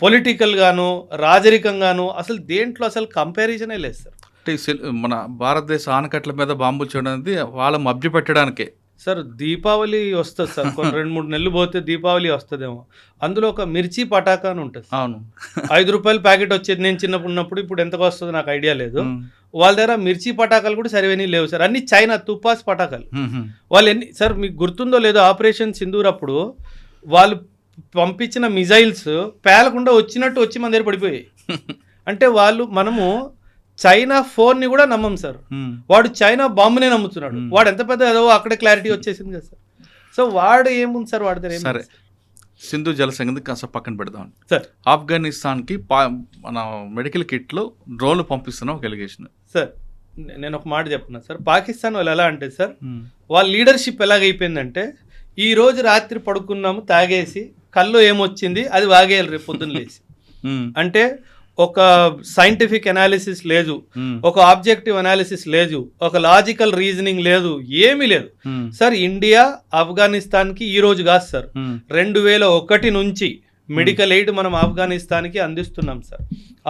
పొలిటికల్గాను, రాజరికంగాను అసలు దేంట్లో అసలు కంపారిజనే లేదు సార్. మన భారతదేశ ఆనకట్ల మీద బాంబులు చేయడం అనేది వాళ్ళ మభ్య పెట్టడానికే సార్. దీపావళి వస్తుంది సార్, కొన్ని 2-3 నెలలు పోతే దీపావళి వస్తుందేమో. అందులో ఒక మిర్చి పటాకా అని ఉంటుంది. అవును, 5 రూపాయల ప్యాకెట్ వచ్చేది నేను చిన్నప్పుడు ఉన్నప్పుడు. ఇప్పుడు ఎంతకు వస్తుందో నాకు ఐడియా లేదు. వాళ్ళ దగ్గర మిర్చి పటాకాలు కూడా సరివేనీ లేవు సార్, అన్ని చైనా తుపాస్ పటాకాలు. వాళ్ళు సార్ మీకు గుర్తుందో లేదో, ఆపరేషన్ సింధూర్ అప్పుడు వాళ్ళు పంపించిన మిజైల్స్ పేలకుండా వచ్చినట్టు వచ్చి మన దగ్గర పడిపోయాయి. అంటే మనము చైనా ఫోన్ని కూడా నమ్మం సార్, వాడు చైనా బాంబునే నమ్ముతున్నాడు. వాడు ఎంత పెద్ద ఏదో అక్కడే క్లారిటీ వచ్చేసింది కదా సార్. సో వాడు ఏముంది సార్ వాడి దగ్గర? సరే, సింధు జలసంధి కాస్త పక్కన పెడదాం. సార్ ఆఫ్ఘనిస్తాన్కి మన మెడికల్ కిట్లు డ్రోన్లు పంపిస్తున్నాం ఒక ఎలిగేషన్. సార్ నేను ఒక మాట చెప్తున్నా సార్, పాకిస్తాన్ వాళ్ళు ఎలా అంటే సార్, వాళ్ళ లీడర్షిప్ ఎలాగైపోయిందంటే, ఈ రోజు రాత్రి పడుకున్నాము తాగేసి కళ్ళు ఏమొచ్చింది అది వాగేయాలి రేపు పొద్దున్న లేసి. అంటే ఒక సైంటిఫిక్ అనాలిసిస్ లేదు, ఒక ఆబ్జెక్టివ్ అనాలిసిస్ లేదు, ఒక లాజికల్ రీజనింగ్ లేదు, ఏమీ లేదు సార్. ఇండియా ఆఫ్ఘనిస్తాన్కి ఈ రోజు కాదు సార్, 2001 నుంచి మెడికల్ ఎయిడ్ మనం ఆఫ్ఘనిస్తాన్కి అందిస్తున్నాం సార్.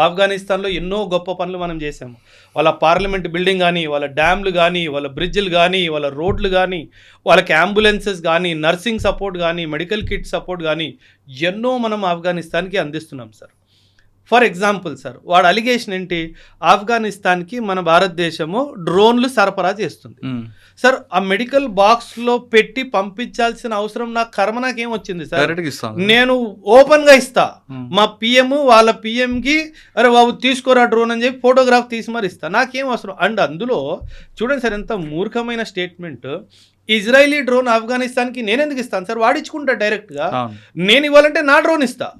ఆఫ్ఘనిస్తాన్లో ఎన్నో గొప్ప పనులు మనం చేసాము. వాళ్ళ పార్లమెంట్ బిల్డింగ్ కానీ, వాళ్ళ డ్యామ్లు కానీ, వాళ్ళ బ్రిడ్జ్లు కానీ, వాళ్ళ రోడ్లు కానీ, వాళ్ళకి అంబులెన్సెస్ కానీ, నర్సింగ్ సపోర్ట్ కానీ, మెడికల్ కిట్ సపోర్ట్ కానీ ఎన్నో మనం ఆఫ్ఘనిస్తాన్కి అందిస్తున్నాం సార్. ఫర్ ఎగ్జాంపుల్ సార్, వాడు అలిగేషన్ ఏంటి, ఆఫ్ఘనిస్తాన్కి మన భారతదేశము డ్రోన్లు సరఫరా చేస్తుంది సార్. ఆ మెడికల్ బాక్స్లో పెట్టి పంపించాల్సిన అవసరం నాకు కర్మ నాకేం వచ్చింది సార్, నేను ఓపెన్గా ఇస్తా. మా పిఎం వాళ్ళ పిఎంకి అరే బాబు తీసుకోరా డ్రోన్ అని చెప్పి ఫోటోగ్రాఫ్ తీసి మరి ఇస్తా, నాకేం అవసరం. అండ్ అందులో చూడండి సార్ ఎంత మూర్ఖమైన స్టేట్మెంట్, ఇజ్రాయలీ డ్రోన్ ఆఫ్ఘనిస్తాన్కి నేను ఎందుకు ఇస్తాను సార్, వాడించుకుంటా డైరెక్ట్గా. నేను ఇవ్వాలంటే నా డ్రోన్ ఇస్తా,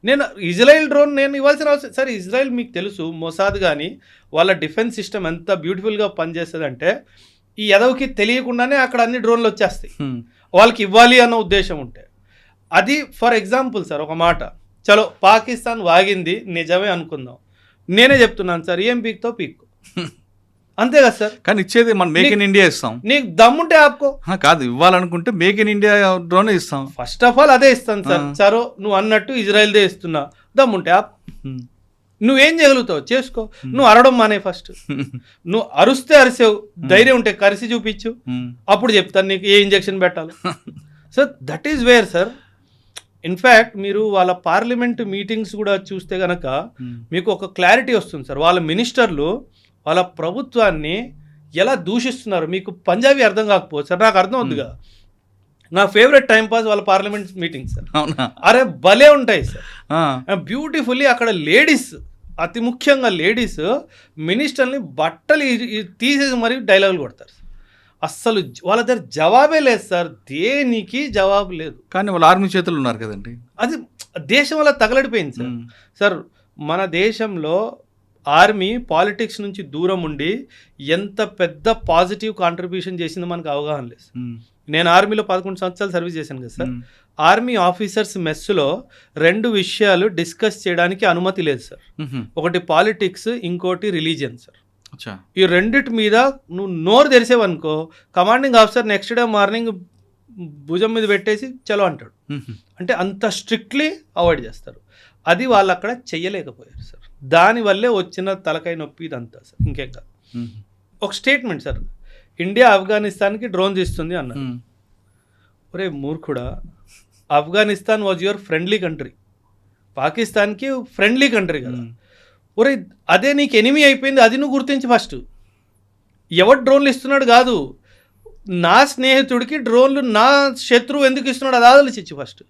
నేను ఇజ్రాయెల్ డ్రోన్ నేను ఇవ్వాల్సిన అవసరం సార్. ఇజ్రాయెల్ మీకు తెలుసు మొసాద్ కానీ వాళ్ళ డిఫెన్స్ సిస్టమ్ ఎంత బ్యూటిఫుల్గా పనిచేస్తుంది అంటే, ఈ ఎదవకి తెలియకుండానే అక్కడ అన్ని డ్రోన్లు వచ్చేస్తాయి వాళ్ళకి ఇవ్వాలి అన్న ఉద్దేశం ఉంటే. అది ఫర్ ఎగ్జాంపుల్ సార్ ఒక మాట, చలో పాకిస్తాన్ వాగింది నిజమే అనుకుందాం, నేనే చెప్తున్నాను సార్, ఏం పీక్తో పీక్కు అంతే కదా సార్. కానీ ఇచ్చేది మనం మేక్ ఇన్ ఇండియా ఇస్తాం, నీకు దమ్ముంటే ఆపుకో. కాదు ఇవ్వాలనుకుంటే మేక్ ఇన్ ఇండియా డ్రోన్ ఇస్తాం. ఫస్ట్ ఆఫ్ ఆల్ అదే ఇస్తాను సార్. సరో నువ్వు అన్నట్టు ఇజ్రాయెల్దే ఇస్తున్నా, దమ్ముంటే ఆపు. నువ్వేం చేయగలుగుతావు చేసుకో, నువ్వు అరవడం మానే ఫస్ట్. నువ్వు అరుస్తే అరిసేవు, ధైర్యం ఉంటే కరిసి చూపించు, అప్పుడు చెప్తాను నీకు ఏ ఇంజెక్షన్ పెట్టాలి. So that is where sir. In fact మీరు వాళ్ళ పార్లమెంట్ మీటింగ్స్ కూడా చూస్తే కనుక మీకు ఒక క్లారిటీ వస్తుంది సార్. వాళ్ళ మినిస్టర్లు వాళ్ళ ప్రభుత్వాన్ని ఎలా దూషిస్తున్నారు. మీకు పంజాబీ అర్థం కాకపోవచ్చు సార్, నాకు అర్థం అవుతుందిగా. నా ఫేవరెట్ టైం పాస్ వాళ్ళ పార్లమెంట్ మీటింగ్ సార్. అరే భలే ఉంటాయి సార్, బ్యూటిఫుల్లీ. అక్కడ లేడీస్, అతి ముఖ్యంగా లేడీస్ మినిస్టర్ని బట్టలు తీసేసి మరీ డైలాగులు కొడతారు. అస్సలు వాళ్ళ దగ్గర జవాబే లేదు సార్, దేనికి జవాబు లేదు. కానీ వాళ్ళ ఆర్మీ చేతులు ఉన్నారు కదండి, అది దేశం వల్ల తగలడిపోయింది సార్. సార్ మన దేశంలో ఆర్మీ పాలిటిక్స్ నుంచి దూరం ఉండి ఎంత పెద్ద పాజిటివ్ కాంట్రిబ్యూషన్ చేసిందో మనకు అవగాహన లేదు. నేను ఆర్మీలో 11 సంవత్సరాలు సర్వీస్ చేశాను కదా సార్. ఆర్మీ ఆఫీసర్స్ మెస్సులో 2 విషయాలు డిస్కస్ చేయడానికి అనుమతి లేదు సార్. ఒకటి పాలిటిక్స్, ఇంకోటి రిలీజియన్ సార్. ఈ రెండిటి మీద నువ్వు నోరు తెరిసేవనుకో, commanding officer next day morning భుజం మీద పెట్టేసి చలో అంటాడు. అంటే అంత స్ట్రిక్ట్లీ అవాయిడ్ చేస్తారు. అది వాళ్ళు అక్కడ చెయ్యలేకపోయారు సార్. దానివల్లే వచ్చిన తలకాయ నొప్పి ఇదంతా సార్, ఇంకేం కాదు. ఒక స్టేట్మెంట్ సార్, ఇండియా ఆఫ్ఘనిస్తాన్కి డ్రోన్స్ ఇస్తుంది అన్నారు. ఒరే మూర్ఖుడా, Afghanistan was your friendly country, పాకిస్తాన్కి ఫ్రెండ్లీ కంట్రీ కదా. ఒరే అదే నీకు ఎనిమీ అయిపోయింది, అది నువ్వు గుర్తించి ఫస్ట్. ఎవరు డ్రోన్లు ఇస్తున్నాడు కాదు, నా స్నేహితుడికి డ్రోన్లు నా శత్రువు ఎందుకు ఇస్తున్నాడు అది ఆలోచించి ఫస్ట్.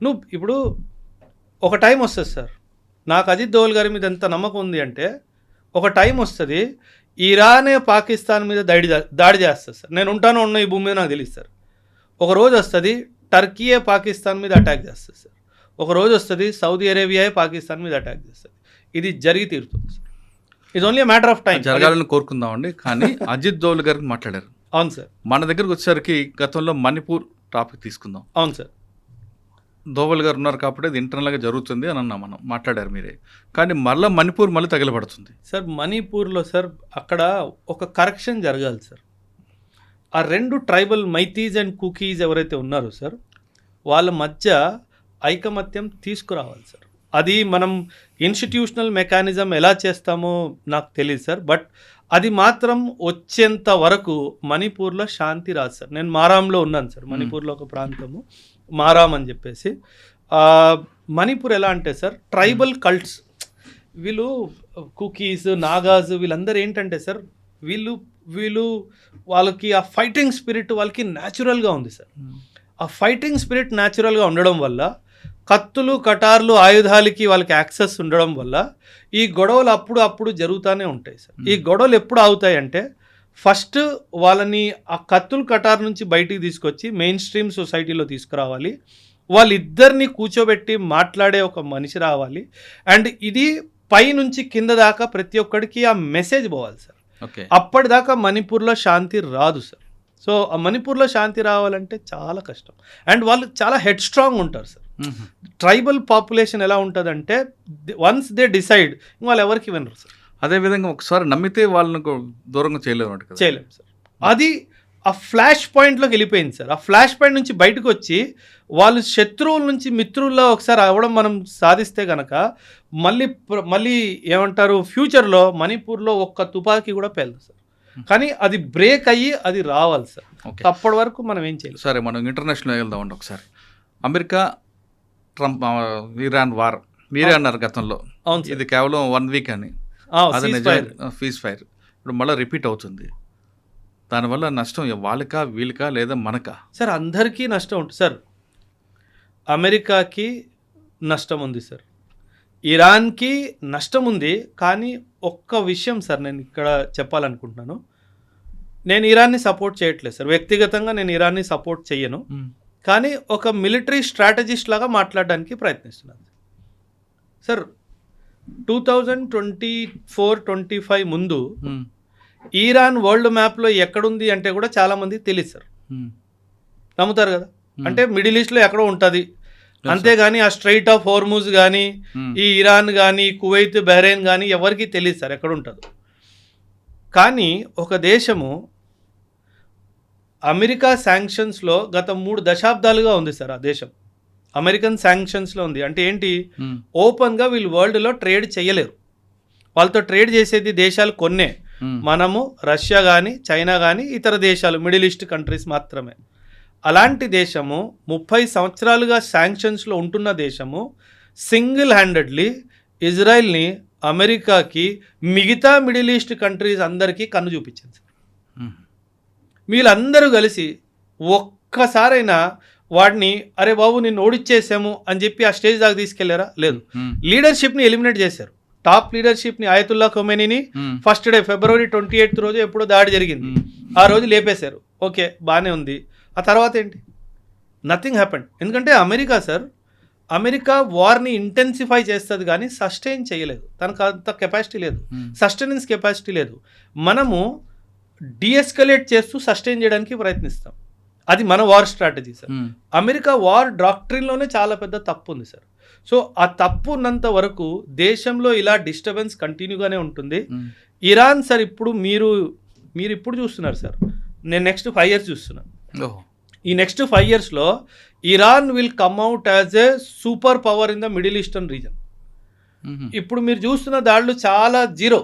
నువ్వు ఇప్పుడు ఒక టైం వస్తుంది సార్, నాకు అజిత్ దోవల్ గారి మీద ఎంత నమ్మకం ఉంది అంటే, ఒక టైం వస్తుంది ఇరానే పాకిస్తాన్ మీద దాడి చేస్తుంది సార్. నేను ఉంటానో ఉన్న ఈ భూమి మీద నాకు తెలియదు సార్. ఒక రోజు వస్తుంది టర్కీయే పాకిస్తాన్ మీద అటాక్ చేస్తుంది సార్. ఒక రోజు వస్తుంది సౌదీ అరేబియాయే పాకిస్తాన్ మీద అటాక్ చేస్తుంది. ఇది జరిగి తీరుతుంది sir. It's only matter of time. జరగాలని కోరుకుందామండి. కానీ అజిత్ దోవల్ గారికి మాట్లాడారు. అవును సార్. మన దగ్గరకు వచ్చేసరికి గతంలో మణిపూర్ టాపిక్ తీసుకుందాం. అవును సార్. దోవల్ గారు ఉన్నారు కాబట్టి అది ఇంటర్నల్గా జరుగుతుంది అని అన్నాం, మనం మాట్లాడారు మీరే. కానీ మళ్ళీ మణిపూర్ మళ్ళీ తగలబడుతుంది సార్. మణిపూర్లో సార్ అక్కడ ఒక కరెక్షన్ జరగాలి సార్. ఆ 2 ట్రైబల్ మైతీస్ అండ్ కుకీస్ ఎవరైతే ఉన్నారో సార్, వాళ్ళ మధ్య ఐకమత్యం తీసుకురావాలి సార్. అది మనం ఇన్స్టిట్యూషనల్ మెకానిజం ఎలా చేస్తామో నాకు తెలియదు సార్, బట్ అది మాత్రం వచ్చేంత వరకు మణిపూర్లో శాంతి రాదు సార్. నేను మారాంలో ఉన్నాను సార్, మణిపూర్లో ఒక ప్రాంతము మారాం అని చెప్పేసి. మణిపూర్ ఎలా అంటే సార్, ట్రైబల్ కల్ట్స్, వీళ్ళు కుకీస్, నాగాస్, వీళ్ళందరూ ఏంటంటే సార్, వీళ్ళు వాళ్ళకి ఆ ఫైటింగ్ స్పిరిట్ వాళ్ళకి న్యాచురల్గా ఉంది సార్. ఆ ఫైటింగ్ స్పిరిట్ న్యాచురల్గా ఉండడం వల్ల, కత్తులు కటార్లు ఆయుధాలకి వాళ్ళకి యాక్సెస్ ఉండడం వల్ల ఈ గొడవలు అప్పుడు జరుగుతూనే ఉంటాయి సార్. ఈ గొడవలు ఎప్పుడు అవుతాయంటే, ఫస్ట్ వాళ్ళని ఆ కత్తులు కటార్ నుంచి బయటికి తీసుకొచ్చి మెయిన్ స్ట్రీమ్ సొసైటీలో తీసుకురావాలి. వాళ్ళిద్దరిని కూర్చోబెట్టి మాట్లాడే ఒక మనిషి రావాలి. అండ్ ఇది పై నుంచి కింద దాకా ప్రతి ఒక్కడికి ఆ మెసేజ్ పోవాలి సార్. ఓకే. అప్పటిదాకా మణిపూర్లో శాంతి రాదు సార్. సో ఆ మణిపూర్లో శాంతి రావాలంటే చాలా కష్టం. అండ్ వాళ్ళు చాలా హెడ్ స్ట్రాంగ్ ఉంటారు సార్. ట్రైబల్ పాపులేషన్ ఎలా ఉంటుందంటే వన్స్ దే డిసైడ్ వాళ్ళు ఎవరికి వినరు సార్. అదేవిధంగా ఒకసారి నమ్మితే వాళ్ళని దూరంగా చేయలేము కదా. చేయలేము సార్. అది ఆ ఫ్లాష్ పాయింట్లోకి వెళ్ళిపోయింది సార్. ఆ ఫ్లాష్ పాయింట్ నుంచి బయటకు వచ్చి వాళ్ళు శత్రువుల నుంచి మిత్రుల్లో ఒకసారి అవ్వడం మనం సాధిస్తే కనుక మళ్ళీ ఏమంటారు ఫ్యూచర్లో మణిపూర్లో ఒక్క తుపాకీ కూడా పేలదు సార్. కానీ అది బ్రేక్ అయ్యి అది రావాలి సార్. ఓకే. అప్పటి వరకు మనం ఏం చేయాలి. సరే, మనం ఇంటర్నేషనల్ వెళ్దామండి ఒకసారి. అమెరికా ట్రంప్ ఇరాన్ వార్ మీరే అన్నారు గతంలో. అవును సార్. ఇది కేవలం 1 వీక్ అని. అది ఫీజ్ ఫైర్ ఇప్పుడు మళ్ళీ రిపీట్ అవుతుంది. దానివల్ల నష్టం వాళ్ళకా వీళ్ళకా లేదా మనకా? సార్ అందరికీ నష్టం ఉంటుంది సార్. అమెరికాకి నష్టం ఉంది సార్, ఇరాన్కి నష్టం ఉంది. కానీ ఒక్క విషయం సార్ నేను ఇక్కడ చెప్పాలనుకుంటున్నాను. నేను ఇరాన్ని సపోర్ట్ చేయట్లేదు సార్. వ్యక్తిగతంగా నేను ఇరాన్ని సపోర్ట్ చేయను. కానీ ఒక మిలిటరీ స్ట్రాటజిస్ట్ లాగా మాట్లాడడానికి ప్రయత్నిస్తున్నాను సార్. 2024-25 ముందు ఇరాన్ వరల్డ్ మ్యాప్లో ఎక్కడుంది అంటే కూడా చాలామంది తెలియదు సార్. నమ్ముతారు కదా. అంటే మిడిల్ ఈస్ట్లో ఎక్కడో ఉంటుంది, అంతేగాని ఆ స్ట్రైట్ ఆఫ్ హోర్ముజ్ కానీ ఈ ఇరాన్ కానీ కువైత్ బహ్రెయిన్ కానీ ఎవరికి తెలియదు సార్ ఎక్కడ ఉంటుందో. కానీ ఒక దేశము అమెరికా శాంక్షన్స్లో గత 3 దశాబ్దాలుగా ఉంది సార్. ఆ దేశం అమెరికన్ శాంక్షన్స్లో ఉంది. అంటే ఏంటి, ఓపెన్గా వీళ్ళు వరల్డ్లో ట్రేడ్ చేయలేరు. వాళ్ళతో ట్రేడ్ చేసేది దేశాలు కొన్నే, మనము రష్యా కానీ చైనా కానీ ఇతర దేశాలు మిడిల్ ఈస్ట్ కంట్రీస్ మాత్రమే. అలాంటి దేశము 30 సంవత్సరాలుగా శాంక్షన్స్లో ఉంటున్న దేశము సింగిల్ హ్యాండెడ్లీ ఇజ్రాయెల్ని అమెరికాకి మిగతా మిడిల్ ఈస్ట్ కంట్రీస్ అందరికీ కన్ను చూపించింది సార్. వీళ్ళందరూ కలిసి ఒక్కసారైనా వాడిని అరే బాబు నిన్ను ఓడిచ్చేసాము అని చెప్పి ఆ స్టేజ్ దాకా తీసుకెళ్లారా? లేదు. లీడర్షిప్ని ఎలిమినేట్ చేశారు. టాప్ లీడర్షిప్ని ఆయతుల్లా ఖొమైనీని ఫస్ట్ డే February 28 రోజు ఎప్పుడో దాడి జరిగింది, ఆ రోజు లేపేశారు. ఓకే, బాగానే ఉంది. ఆ తర్వాత ఏంటి? Nothing happened. ఎందుకంటే అమెరికా వార్ని ఇంటెన్సిఫై చేస్తుంది కానీ సస్టైన్ చేయలేదు. తనకు అంత కెపాసిటీ లేదు, సస్టైనెన్స్ కెపాసిటీ లేదు. మనము డీఎస్కలేట్ చేస్తూ సస్టైన్ చేయడానికి ప్రయత్నిస్తాం. అది మన war strategy sir. America war డాక్ట్రిన్లోనే చాలా పెద్ద తప్పు ఉంది సార్. సో ఆ తప్పు ఉన్నంత వరకు దేశంలో ఇలా డిస్టర్బెన్స్ కంటిన్యూగానే ఉంటుంది. ఇరాన్ సార్ ఇప్పుడు మీరు ఇప్పుడు చూస్తున్నారు సార్, నేను నెక్స్ట్ 5 years చూస్తున్నాను. ఈ నెక్స్ట్ 5 yearsలో Iran will come out as a super power in the Middle Eastern region. ఇప్పుడు మీరు చూస్తున్న దాడులు చాలా జీరో.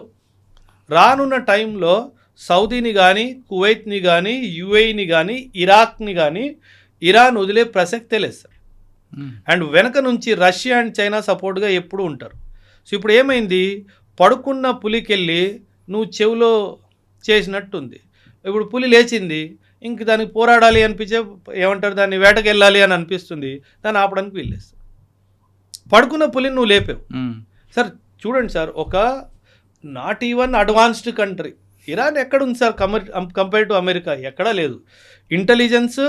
రానున్న టైంలో సౌదీని కానీ కువైత్ని కానీ యుఏఈని కానీ ఇరాక్ని కానీ ఇరాన్ వదిలే ప్రసక్తే లేదు సార్. అండ్ వెనక నుంచి రష్యా అండ్ చైనా సపోర్ట్గా ఎప్పుడు ఉంటారు. సో ఇప్పుడు ఏమైంది, పడుకున్న పులికెళ్ళి నువ్వు చెవిలో చేసినట్టుంది. ఇప్పుడు పులి లేచింది, ఇంక దానికి పోరాడాలి అనిపించే ఏమంటారు దాన్ని వేటకెళ్ళాలి అని అనిపిస్తుంది, దాన్ని ఆపడానికి వీల్లేదు. పడుకున్న పులిని నువ్వు లేపావు సార్. చూడండి సార్, ఒక not even advanced country Iran ఎక్కడుంది సార్ కంపేర్ టు అమెరికా? ఎక్కడా లేదు. Intelligence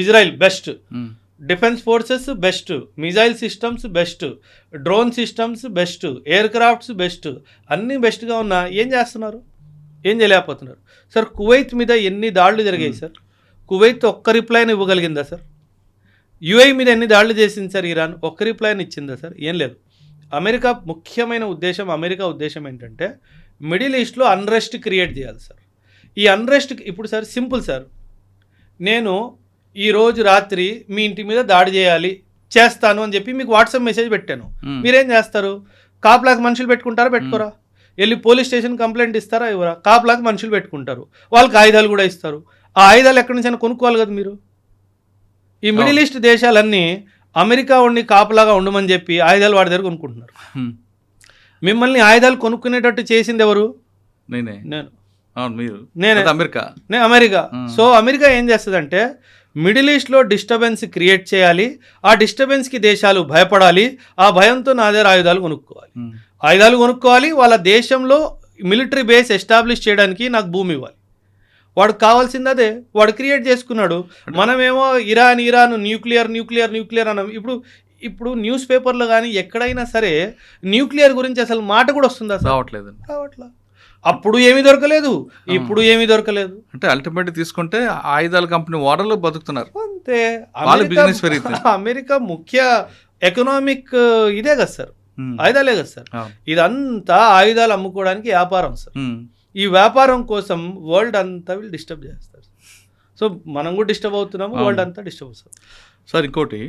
Israel best, defence forces best, missile systems best, drone systems best, air crafts best, అన్నీ బెస్ట్గా ఉన్నా ఏం చేస్తున్నారు? ఏం చేయలేకపోతున్నారు సార్. కువైత్ మీద ఎన్ని దాడులు జరిగాయి సార్? కువైత్ ఒక్క రిప్లైని ఇవ్వగలిగిందా సార్? యుఏఈ మీద ఎన్ని దాడులు చేసింది సార్ ఇరాన్? ఒక్క రిప్లైని ఇచ్చిందా సార్? ఏం లేదు. అమెరికా ఉద్దేశం ఏంటంటే మిడిల్ ఈస్ట్లో అన్రెస్ట్ క్రియేట్ చేయాలి సార్. ఈ అన్రెస్ట్ ఇప్పుడు సార్ సింపుల్ సార్, నేను ఈరోజు రాత్రి మీ ఇంటి మీద దాడి చేస్తాను అని చెప్పి మీకు వాట్సాప్ మెసేజ్ పెట్టాను. మీరేం చేస్తారు? కాపులాకి మనుషులు పెట్టుకుంటారా? పెట్టుకోరా? వెళ్ళి పోలీస్ స్టేషన్ కంప్లైంట్ ఇస్తారా? ఇవ్వరా? కాపులాకి మనుషులు పెట్టుకుంటారు, వాళ్ళకి ఆయుధాలు కూడా ఇస్తారు. ఆ ఆయుధాలు ఎక్కడి నుంచైనా కొనుక్కోవాలి కదా మీరు. ఈ మిడిల్ ఈస్ట్ దేశాలన్నీ అమెరికా ఉండి కాపులాగా ఉండమని చెప్పి ఆయుధాలు వాడి దగ్గర కొనుక్కుంటున్నారు. మిమ్మల్ని ఆయుధాలు కొనుక్కునేటట్టు చేసింది ఎవరు? నేను అమెరికా. సో అమెరికా ఏం చేస్తుందంటే మిడిల్ ఈస్ట్లో డిస్టర్బెన్స్ క్రియేట్ చేయాలి, ఆ డిస్టర్బెన్స్కి దేశాలు భయపడాలి, ఆ భయంతో నా దగ్గర ఆయుధాలు కొనుక్కోవాలి, వాళ్ళ దేశంలో మిలిటరీ బేస్ ఎస్టాబ్లిష్ చేయడానికి నాకు భూమి ఇవ్వాలి. వాడికి కావాల్సింది అదే, వాడు క్రియేట్ చేసుకున్నాడు. మనమేమో ఇరాన్ న్యూక్లియర్ అన్నాం. ఇప్పుడు న్యూస్ పేపర్లో కానీ ఎక్కడైనా సరే న్యూక్లియర్ గురించి అసలు మాట కూడా వస్తుందా? రావట్లా. అప్పుడు ఏమీ దొరకలేదు, ఇప్పుడు ఏమీ దొరకలేదు. అంటే అల్టిమేట్ తీసుకుంటే ఆయుధాల కంపెనీ ఓడర్లు బతుకుతున్నారు అంతే. బిజినెస్ పెరుగుతుంది. అమెరికా ముఖ్య ఎకనామిక్ ఇదే కదా సార్, ఆయుధాలే కదా సార్. ఇదంతా ఆయుధాలు అమ్ముకోవడానికి వ్యాపారం సార్. ఈ వ్యాపారం కోసం వరల్డ్ అంతా వీళ్ళు డిస్టర్బ్ చేస్తారు. సో మనం కూడా డిస్టర్బ్ అవుతున్నాము, వరల్డ్ అంతా డిస్టర్బ్ అవుతుంది సార్. ఇంకోటి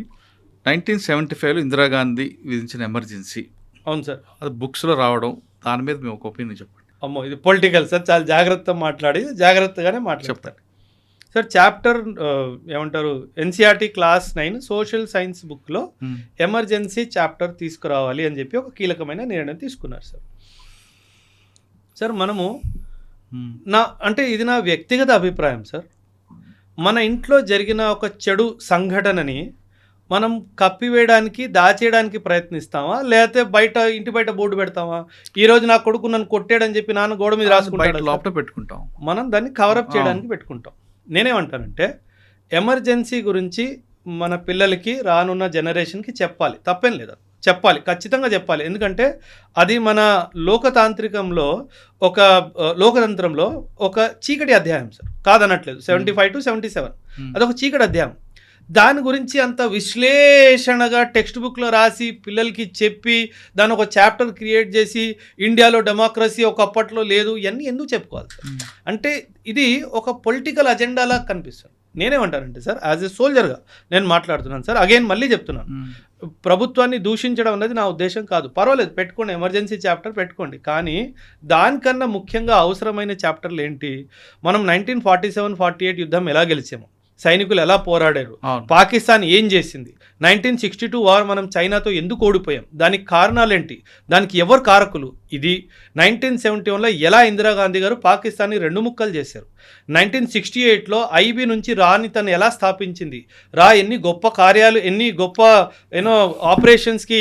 1975లో ఇందిరాగాంధీ విధించిన ఎమర్జెన్సీ. అవును సార్. అది బుక్స్లో రావడం, దాని మీద మేము ఒక ఒపీనియన్ చెప్పండి. అమ్మో, ఇది పొలిటికల్ సార్, చాలా జాగ్రత్తగానే మాట్లాడతారు సార్. చాప్టర్ ఏమంటారు, ఎన్సీఆర్టీ క్లాస్ 9 సోషల్ సైన్స్ బుక్లో ఎమర్జెన్సీ చాప్టర్ తీసుకురావాలి అని చెప్పి ఒక కీలకమైన నిర్ణయం తీసుకున్నారు సార్. మనము అంటే ఇది నా వ్యక్తిగత అభిప్రాయం సార్. మన ఇంట్లో జరిగిన ఒక చెడు సంఘటనని మనం కప్పివేయడానికి, దాచేయడానికి ప్రయత్నిస్తామా, లేకపోతే ఇంటి బయట బోర్డు పెడతామా? ఈ రోజు నా కొడుకు నన్ను కొట్టాడని చెప్పి నాన్న గోడ మీద రాసుకుంటాడు, లోపల పెట్టుకుంటాం. మనం దాన్ని కవరప్ చేయడానికి పెట్టుకుంటాం. నేనేమంటానంటే ఎమర్జెన్సీ గురించి మన పిల్లలకి, రానున్న జనరేషన్కి చెప్పాలి, తప్పేం లేదు, చెప్పాలి, ఖచ్చితంగా చెప్పాలి. ఎందుకంటే అది మన లోకతంత్రంలో ఒక చీకటి అధ్యాయం సార్, కాదనట్లేదు. 75 to 77 అదొక చీకటి అధ్యాయం. దాని గురించి అంత విశ్లేషణగా టెక్స్ట్ బుక్లో రాసి పిల్లలకి చెప్పి దాని ఒక చాప్టర్ క్రియేట్ చేసి ఇండియాలో డెమోక్రసీ ఒకప్పట్లో లేదు, ఇవన్నీ ఎందుకు చెప్పుకోవాలి సార్? అంటే ఇది ఒక పొలిటికల్ అజెండాలా కనిపిస్తుంది. నేనేమంటానంటే సార్, యాజ్ ఎ సోల్జర్గా నేను మాట్లాడుతున్నాను సార్. అగైన్ మళ్ళీ చెప్తున్నాను, ప్రభుత్వాన్ని దూషించడం అనేది నా ఉద్దేశం కాదు. పర్వాలేదు, పెట్టుకోండి, ఎమర్జెన్సీ చాప్టర్ పెట్టుకోండి. కానీ దానికన్నా ముఖ్యంగా అవసరమైన చాప్టర్లు ఏంటి? మనం 1947-48 యుద్ధం ఎలా గెలిచాము, సైనికులు ఎలా పోరాడారు, పాకిస్తాన్ ఏం చేసింది, 1962 వార్ మనం చైనాతో ఎందుకు ఓడిపోయాం, దానికి కారణాలేంటి, దానికి ఎవరు కారకులు, ఇది 1971లో ఎలా ఇందిరాగాంధీ గారు పాకిస్తాన్ని 2 ముక్కలు చేశారు, 1968లో ఐబీ నుంచి రాని తను ఎలా స్థాపించింది, ఎన్ని గొప్ప కార్యాలు, ఎన్ని గొప్ప ఆపరేషన్స్కి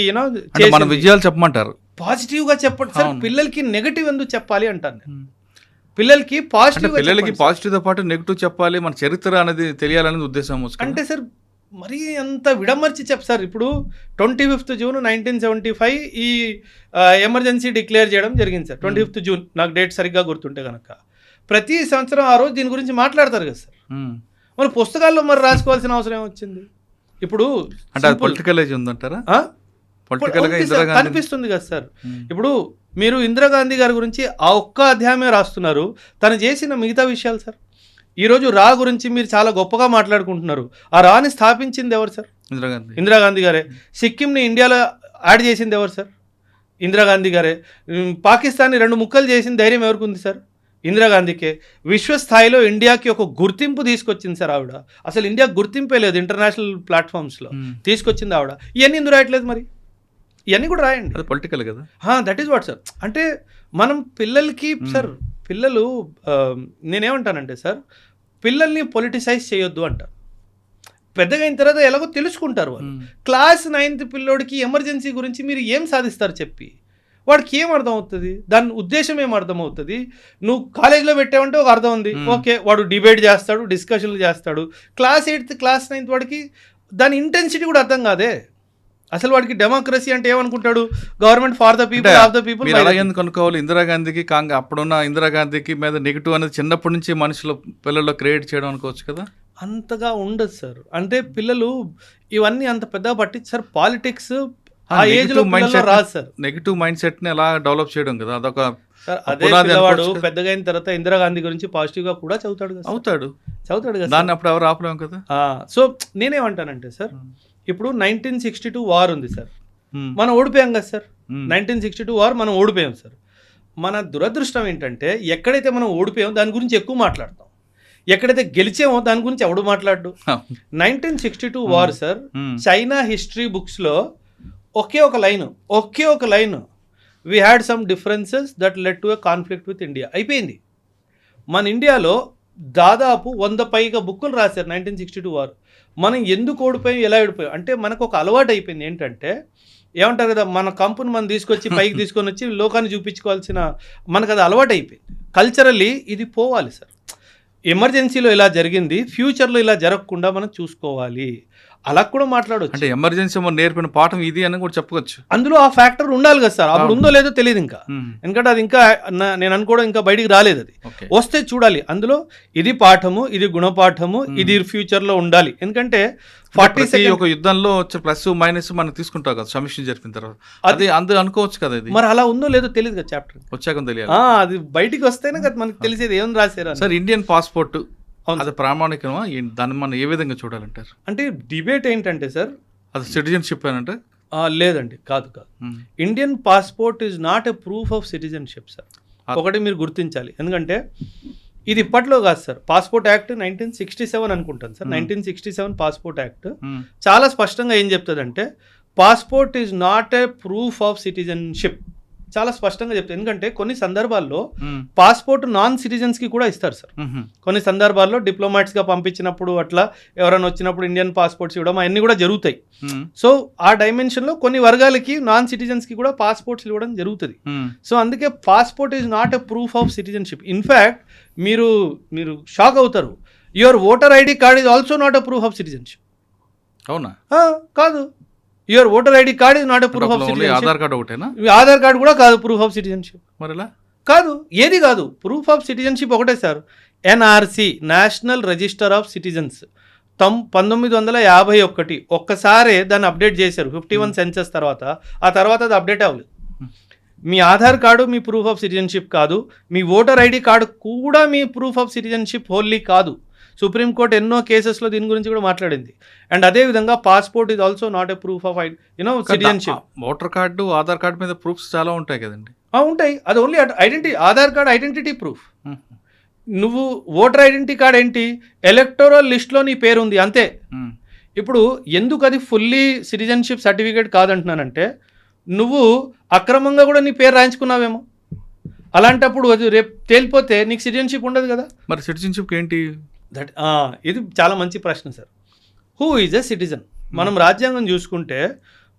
మన విజయాలు చెప్పమంటారు. పాజిటివ్గా చెప్పండి సార్. పిల్లలకి నెగటివ్ ఎందుకు చెప్పాలి అంటాను నేను. పిల్లలకి పాజిటివ్తో పాటు నెగిటివ్ చెప్పాలి, మన చరిత్ర అనేది తెలియాలనేది ఉద్దేశం. అంటే సార్ మరీ అంత విడమర్చి సార్. ఇప్పుడు 25th జూన్ 1975 ఈ ఎమర్జెన్సీ డిక్లేర్ చేయడం జరిగింది సార్. 25th జూన్, నాకు డేట్ సరిగ్గా గుర్తుంటే కనుక. ప్రతి సంవత్సరం ఆ రోజు దీని గురించి మాట్లాడతారు కదా సార్. మన పుస్తకాల్లో మరి రాసుకోవాల్సిన అవసరం ఏమొచ్చింది? ఇప్పుడు అంటే పొలిటికల్ ఉందంటారా? కనిపిస్తుంది కదా సార్. ఇప్పుడు మీరు ఇందిరాగాంధీ గారి గురించి ఆ ఒక్క అధ్యాయమే రాస్తున్నారు, తను చేసిన మిగతా విషయాలు సార్. ఈరోజు గురించి మీరు చాలా గొప్పగా మాట్లాడుకుంటున్నారు. ఆ రాని స్థాపించింది ఎవరు సార్? ఇందిరాగాంధీ గారే. సిక్కింని ఇండియాలో యాడ్ చేసింది ఎవరు సార్? ఇందిరాగాంధీ గారే. పాకిస్తాన్ని 2 ముక్కలు చేసిన ధైర్యం ఎవరికి ఉంది సార్? ఇందిరాగాంధీకే. విశ్వస్థాయిలో ఇండియాకి ఒక గుర్తింపు తీసుకొచ్చింది సార్ ఆవిడ. అసలు ఇండియాకి గుర్తింపే లేదు ఇంటర్నేషనల్ ప్లాట్ఫామ్స్లో, తీసుకొచ్చింది ఆవిడ. ఇవన్నీ ఎందుకు రాయట్లేదు మరి? ఇవన్నీ కూడా రాయండి. అది పొలిటికల్ కదా. That is what sir. అంటే మనం పిల్లలకి సార్, పిల్లలు నేనేమంటానంటే సార్, పిల్లల్ని పొలిటిసైజ్ చేయొద్దు అంటారు. పెద్దగా అయిన తర్వాత ఎలాగో తెలుసుకుంటారు వాళ్ళు. క్లాస్ 9th పిల్లోడికి ఎమర్జెన్సీ గురించి మీరు ఏం సాధిస్తారు చెప్పి? వాడికి ఏం అర్థం అవుతుంది? దాని ఉద్దేశం ఏం అర్థం అవుతుంది? నువ్వు కాలేజీలో పెట్టావంటే ఒక అర్థం ఉంది, ఓకే, వాడు డిబేట్ చేస్తాడు, డిస్కషన్లు చేస్తాడు. క్లాస్ 8th క్లాస్ 9th వాడికి దాని ఇంటెన్సిటీ కూడా అర్థం కాదే. అసలు వాడికి డెమోక్రసీ అంటే ఏమనుకుంటాడు? Government for the people, of the people. ఎందుకు అనుకోవాలి? ఇందిరాగాంధీకి అప్పుడున్న ఇందిరాగాంధీకి మీద నెగిటివ్ అనేది చిన్నప్పటి నుంచి మనుషుల పిల్లల్లో క్రియేట్ చేయడం అనుకోవచ్చు కదా. అంతగా ఉండదు సార్. అంటే పిల్లలు ఇవన్నీ అంత పెద్దగా పట్టించి సార్. పాలిటిక్స్ ఆ ఏజ్ లో రాదు సార్. నెగిటివ్ మైండ్ సెట్ ని ఎలా డెవలప్ చేయడం కదా, అదొక సార్. అదే పిల్లవాడు పెద్దగా అయిన తర్వాత ఇందిరాగాంధీ గురించి పాజిటివ్ గా కూడా చదువుతాడు కదా. దాన్ని అప్పుడు ఎవరు ఆపలేము కదా. సో నేనేమంటానంటే సార్, ఇప్పుడు 1962 వార్ ఉంది సార్, మనం ఓడిపోయాం కదా సార్. 1962 వార్ మనం ఓడిపోయాం సార్. మన దురదృష్టం ఏంటంటే ఎక్కడైతే మనం ఓడిపోయామో దాని గురించి ఎక్కువ మాట్లాడతాం, ఎక్కడైతే గెలిచామో దాని గురించి ఎవడు మాట్లాడు. 1962 వార్ సార్, చైనా హిస్టరీ బుక్స్లో ఒకే ఒక line we had some differences that led to a conflict with India, అయిపోయింది. మన ఇండియాలో దాదాపు 100 పైగా బుక్కులు రాశారు 1962 వారు. మనం ఎందుకు ఓడిపోయాం, ఎలా ఓడిపోయాం అంటే మనకు ఒక అలవాటు అయిపోయింది. ఏంటంటే ఏమంటారు కదా, మన కంపుని మనం తీసుకొచ్చి పైకి తీసుకొని వచ్చి లోకాన్ని చూపించుకోవాల్సిన మనకు అది అలవాటు అయిపోయింది. కల్చరల్లీ ఇది పోవాలి సార్. ఎమర్జెన్సీలో ఇలా జరిగింది, ఫ్యూచర్లో ఇలా జరగకుండా మనం చూసుకోవాలి, అలా కూడా మాట్లాడవచ్చు. అంటే ఎమర్జెన్సీ నేర్పిన పాఠం ఇది అని కూడా చెప్పుకోవచ్చు. అందులో ఆ ఫ్యాక్టర్ ఉండాలి కదా సార్. అప్పుడు ఉందో లేదో తెలియదు ఇంకా, ఎందుకంటే అది ఇంకా నేను అనుకోవడం ఇంకా బయటికి రాలేదు. అది వస్తే చూడాలి. అందులో ఇది పాఠము, ఇది గుణపాఠము, ఇది ఫ్యూచర్లో ఉండాలి. ఎందుకంటే 40 ఒక యుద్ధంలో వచ్చే ప్లస్ మైనస్ మనం తీసుకుంటాం కదా సమీక్ష జరిపిన తర్వాత, అది అందరూ అనుకోవచ్చు కదా. ఇది మరి అలా ఉందో లేదో తెలియదు కదా, చాప్టర్ వచ్చాక తెలియాలి. అది బయటికి వస్తేనే కదా మనకి తెలిసేది ఏం రాశారు. సార్ ఇండియన్ పాస్పోర్ట్ అది ప్రామాణికమా? దాన్ని మనం ఏ విధంగా చూడాలంటారు? అంటే డిబేట్ ఏంటంటే సార్, అది సిటిజన్షిప్ అంటే లేదండి, కాదు. Indian passport is not a proof of citizenship sir. ఒకటి మీరు గుర్తించాలి. ఎందుకంటే ఇది ఇప్పట్లో కాదు సార్. పాస్పోర్ట్ యాక్ట్ 1967 అనుకుంటాను సార్. 1967 పాస్పోర్ట్ యాక్ట్ చాలా స్పష్టంగా ఏం చెప్తుందంటే passport is not a proof of citizenship, చాలా స్పష్టంగా చెప్తారు. ఎందుకంటే కొన్ని సందర్భాల్లో పాస్పోర్ట్ నాన్ సిటిజన్స్ కి కూడా ఇస్తారు సార్. కొన్ని సందర్భాల్లో డిప్లొమాట్స్ గా పంపించినప్పుడు, అట్లా ఎవరైనా వచ్చినప్పుడు ఇండియన్ పాస్పోర్ట్స్ ఇవ్వడం అవన్నీ కూడా జరుగుతాయి. సో ఆ డైమెన్షన్ లో కొన్ని వర్గాలకి నాన్ సిటిజన్స్ కి కూడా పాస్పోర్ట్స్ ఇవ్వడం జరుగుతుంది. సో అందుకే passport is not a proof of citizenship. In fact మీరు షాక్ అవుతారు, your voter ID card is also not a proof of citizenship. అవునా? కాదు, your voter ID card is not a proof of citizenship. Aadhaar card ఒకటేనా? Aadhaar card కూడా కాదు proof of citizenship. మరి కాదు, ఏది కాదు. ప్రూఫ్ ఆఫ్ సిటిజన్షిప్ ఒకటే sir. NRC, national register of citizens, 1951 ఒక్కసారే దాన్ని అప్డేట్ చేశారు 51 సెన్సస్ తర్వాత. ఆ తర్వాత అది అప్డేట్ అవ్వలేదు. మీ ఆధార్ కార్డు మీ ప్రూఫ్ ఆఫ్ సిటిజన్షిప్ కాదు, మీ ఓటర్ ఐడి కార్డు కూడా మీ ప్రూఫ్ ఆఫ్ సిటిజన్షిప్ హోల్లీ కాదు. సుప్రీంకోర్టు ఎన్నో కేసెస్లో దీని గురించి కూడా మాట్లాడింది. అండ్ అదే విధంగా passport is also not a proof of citizenship. Voter card, Aadhaar card మీద ప్రూఫ్స్ చాలా ఉంటాయి కదండి. ఉంటాయి. అది only identity. Aadhaar card identity proof. నువ్వు ఓటర్ ఐడెంటిటీ కార్డ్ ఏంటి, ఎలక్టోరల్ లిస్ట్లో నీ పేరు ఉంది అంతే. ఇప్పుడు ఎందుకు అది ఫుల్లీ సిటిజన్షిప్ సర్టిఫికేట్ కాదంటున్నానంటే, నువ్వు అక్రమంగా కూడా నీ పేరు రాయించుకున్నావేమో. అలాంటప్పుడు అది రేపు తేలిపోతే నీకు సిటిజన్షిప్ ఉండదు కదా. మరి సిటిజన్షిప్ ఏంటి? ఇది చాలా మంచి ప్రశ్న sir. Who is a citizen? మనం రాజ్యాంగం చూసుకుంటే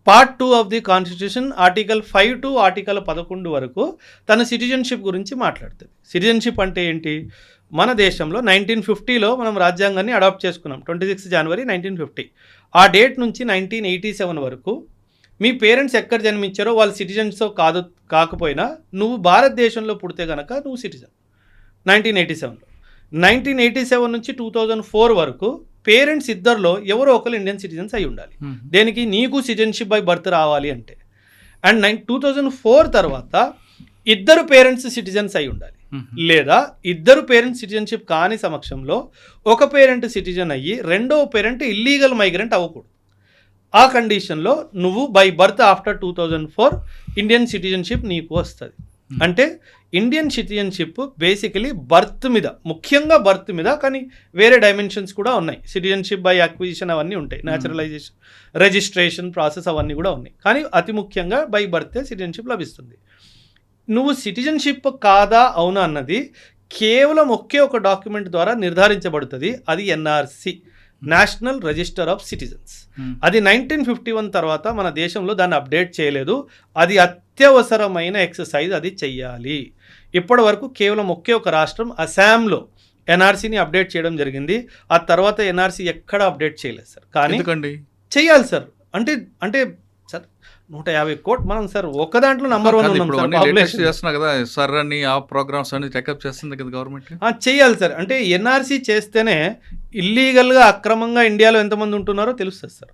part 2 of the constitution article 5 to article 11 వరకు తన సిటిజన్షిప్ గురించి మాట్లాడుతుంది. సిటిజన్షిప్ అంటే ఏంటి? మన దేశంలో 1950లో మనం రాజ్యాంగాన్ని అడాప్ట్ చేసుకున్నాం, 26 జనవరి 1950. ఆ డేట్ నుంచి 1987 వరకు మీ పేరెంట్స్ ఎక్కడ జన్మించారో వాళ్ళు సిటిజన్స్ కాకపోయినా నువ్వు భారతదేశంలో పుడితే కనుక నువ్వు సిటిజన్. 1987లో 1987 నుంచి 2004 వరకు పేరెంట్స్ ఇద్దరిలో ఎవరో ఒకరు ఇండియన్ సిటిజన్స్ అయి ఉండాలి. దేనికి? నీకు సిటిజన్షిప్ బై బర్త్ రావాలి అంటే. అండ్ 2004 తర్వాత ఇద్దరు పేరెంట్స్ సిటిజన్స్ అయి ఉండాలి. లేదా ఇద్దరు పేరెంట్స్ సిటిజన్షిప్ కాని సమక్షంలో ఒక పేరెంట్ సిటిజన్ అయ్యి రెండో పేరెంట్ ఇల్లీగల్ మైగ్రెంట్ అవ్వకూడదు. ఆ కండిషన్లో నువ్వు by birth after 2004 Indian citizenship నీకు వస్తుంది. అంటే ఇండియన్ సిటిజన్షిప్ బేసికలీ బర్త్ మీద, ముఖ్యంగా బర్త్ మీద, కానీ వేరే డైమెన్షన్స్ కూడా ఉన్నాయి. సిటిజన్షిప్ బై అక్విజిషన్ అవన్నీ ఉంటాయి, న్యాచురలైజేషన్, రిజిస్ట్రేషన్ ప్రాసెస్ అవన్నీ కూడా ఉన్నాయి. కానీ అతి ముఖ్యంగా బై బర్తే సిటిజన్షిప్ లభిస్తుంది. నువ్వు సిటిజన్షిప్ కాదా అవునా అన్నది కేవలం ఒకే ఒక డాక్యుమెంట్ ద్వారా నిర్ధారించబడుతుంది. అది NRC, national register of citizens. అది 1951 తర్వాత మన దేశంలో దాన్ని అప్డేట్ చేయలేదు. అది అత్యవసరమైన ఎక్సర్సైజ్, అది చెయ్యాలి. ఇప్పటి వరకు కేవలం ఒకే ఒక రాష్ట్రం అస్సాంలో ఎన్ఆర్సీని అప్డేట్ చేయడం జరిగింది. ఆ తర్వాత ఎన్ఆర్సీ ఎక్కడ అప్డేట్ చేయలేదు సార్. కానీ చెయ్యాలి సార్. అంటే సార్ 150 కోట్లు మనం సార్ ఒక దాంట్లో నంబర్ 1 చేస్తున్నా కదా సార్ అని, ఆ ప్రోగ్రామ్స్ అన్ని టేకప్ చేస్తుంది కదా గవర్నమెంట్. చెయ్యాలి సార్. అంటే ఎన్ఆర్సీ చేస్తేనే ఇల్లీగల్గా అక్రమంగా ఇండియాలో ఎంతమంది ఉంటున్నారో తెలుస్తుంది సార్.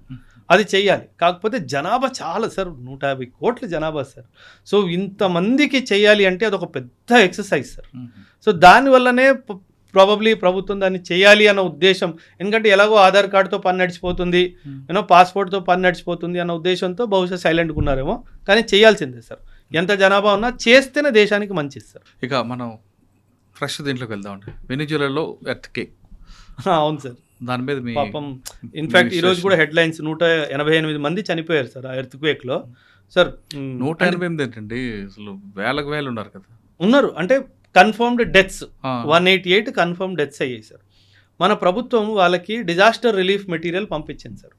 అది చెయ్యాలి. కాకపోతే జనాభా చాలా సార్, 150 కోట్ల జనాభా సార్. సో ఇంతమందికి చెయ్యాలి అంటే అదొక పెద్ద ఎక్సర్సైజ్ సార్. సో దానివల్లనే ప్రాబబ్లీ ప్రభుత్వం దాన్ని చేయాలి అన్న ఉద్దేశం. ఎందుకంటే ఎలాగో ఆధార్ కార్డుతో పని నడిచిపోతుంది, పాస్పోర్ట్తో పని నడిచిపోతుంది అన్న ఉద్దేశంతో బహుశా సైలెంట్గా ఉన్నారేమో. కానీ చేయాల్సిందే సార్. ఎంత జనాభా ఉన్నా చేస్తేనే దేశానికి మంచిది సార్. ఇక మనం ఫ్రెష్ దీంట్లోకి వెళ్దామండి. వెనిజులాలో ఎర్త్క్వేక్. అవును సార్. దాని మీద పాపం ఇన్ఫాక్ట్ ఈరోజు కూడా హెడ్లైన్స్ 188 మంది చనిపోయారు సార్ ఆ ఎర్త్క్వేక్లో. సార్ 188 ఏంటండి, అసలు వేలకు వేలు ఉన్నారు కదా. ఉన్నారు అంటే కన్ఫర్మ్డ్ డెత్స్ 188 కన్ఫర్మ్ డెత్స్ అయ్యాయి సార్. మన ప్రభుత్వం వాళ్ళకి డిజాస్టర్ రిలీఫ్ మెటీరియల్ పంపించింది సార్.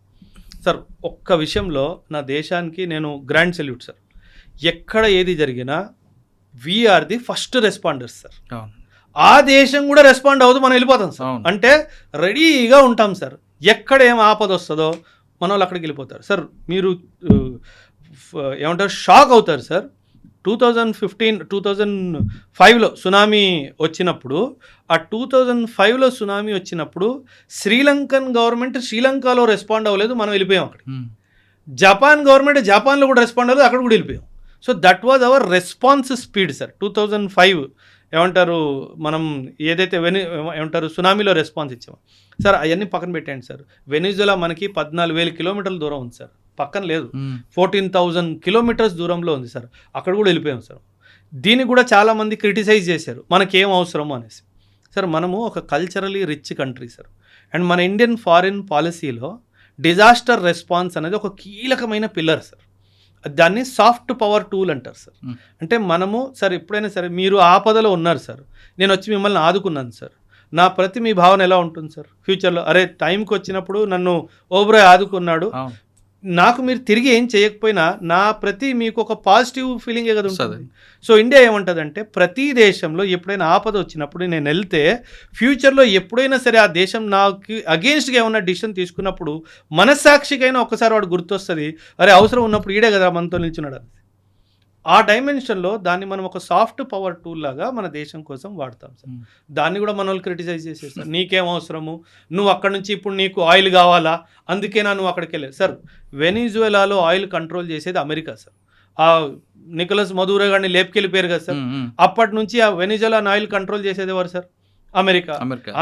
సార్ ఒక్క విషయంలో నా దేశానికి నేను గ్రాండ్ సెల్యూట్ సార్. ఎక్కడ ఏది జరిగినా we are the first responders sir. ఆ దేశం కూడా రెస్పాండ్ అవుతూ మనం వెళ్ళిపోతాం సార్. అవును. అంటే రెడీగా ఉంటాం సార్. ఎక్కడ ఏం ఆపద వస్తుందో మన వాళ్ళు అక్కడికి వెళ్ళిపోతారు సార్. మీరు ఏమంటారు, షాక్ అవుతారు సార్. 2005లో సునామీ వచ్చినప్పుడు, ఆ 2005లో సునామీ వచ్చినప్పుడు శ్రీలంకన్ గవర్నమెంట్ శ్రీలంకలో రెస్పాండ్ అవ్వలేదు, మనం వెళ్ళిపోయాం అక్కడ. జపాన్ గవర్నమెంట్ జపాన్లో కూడా రెస్పాండ్ అవ్వలేదు, అక్కడ కూడా వెళ్ళిపోయాం. So that was our response speed sir. 2005 ఏమంటారు, మనం ఏదైతే ఏమంటారు సునామీలో రెస్పాన్స్ ఇచ్చామో సార్, అవన్నీ పక్కన పెట్టండి సార్. వెనిజులా మనకి 14,000 కిలోమీటర్ల దూరం ఉంది సార్, పక్కన లేదు. 14,000 కిలోమీటర్స్ దూరంలో ఉంది సార్, అక్కడ కూడా వెళ్ళిపోయాం సార్. దీన్ని కూడా చాలామంది క్రిటిసైజ్ చేశారు, మనకేం అవసరమో అనేసి. సార్ మనము ఒక culturally rich country sir. And మన ఇండియన్ ఫారిన్ పాలసీలో డిజాస్టర్ రెస్పాన్స్ అనేది ఒక కీలకమైన పిల్లర్ సార్. దాన్ని సాఫ్ట్ పవర్ టూల్ అంటారు సార్. అంటే మనము సార్ ఎప్పుడైనా సరే మీరు ఆపదలో ఉన్నారు సార్, నేను వచ్చి మిమ్మల్ని ఆదుకున్నాను సార్, నా ప్రతి మీ భావన ఎలా ఉంటుంది సార్ ఫ్యూచర్లో? అరే టైంకి వచ్చినప్పుడు నన్ను ఓబ్రాయ్ ఆదుకున్నాడు, నాకు మీరు తిరిగి ఏం చేయకపోయినా నా ప్రతి మీకు ఒక పాజిటివ్ ఫీలింగే కదా ఉంటుంది. సో ఇండియా ఏమంటుందంటే, ప్రతి దేశంలో ఎప్పుడైనా ఆపద వచ్చినప్పుడు నేను వెళ్తే ఫ్యూచర్లో ఎప్పుడైనా సరే ఆ దేశం నాకు అగెయిన్స్ట్గా ఏమన్నా డిసిషన్ తీసుకున్నప్పుడు మనస్సాక్షికైనా ఒక్కసారి వాడు గుర్తొస్తుంది, అరే అవసరం ఉన్నప్పుడు ఈడే కదా మనతో నిల్చున్నాడు అని. ఆ డైమెన్షన్లో దాన్ని మనం ఒక సాఫ్ట్ పవర్ టూల్ లాగా మన దేశం కోసం వాడతాం సార్. దాన్ని కూడా మన వాళ్ళు క్రిటిసైజ్ చేసేస్తారు, నీకేం అవసరము, నువ్వు అక్కడ నుంచి ఇప్పుడు నీకు ఆయిల్ కావాలా, అందుకేనా నువ్వు అక్కడికి వెళ్ళావు సార్. వెనిజువెలాలో ఆయిల్ కంట్రోల్ చేసేది అమెరికా సార్. ఆ నికోలస్ మదూరో గారిని లేపుకెళ్ళిపోయారు కదా సార్, అప్పటి నుంచి ఆ వెనిజువెలాని ఆయిల్ కంట్రోల్ చేసేది ఎవరు సార్?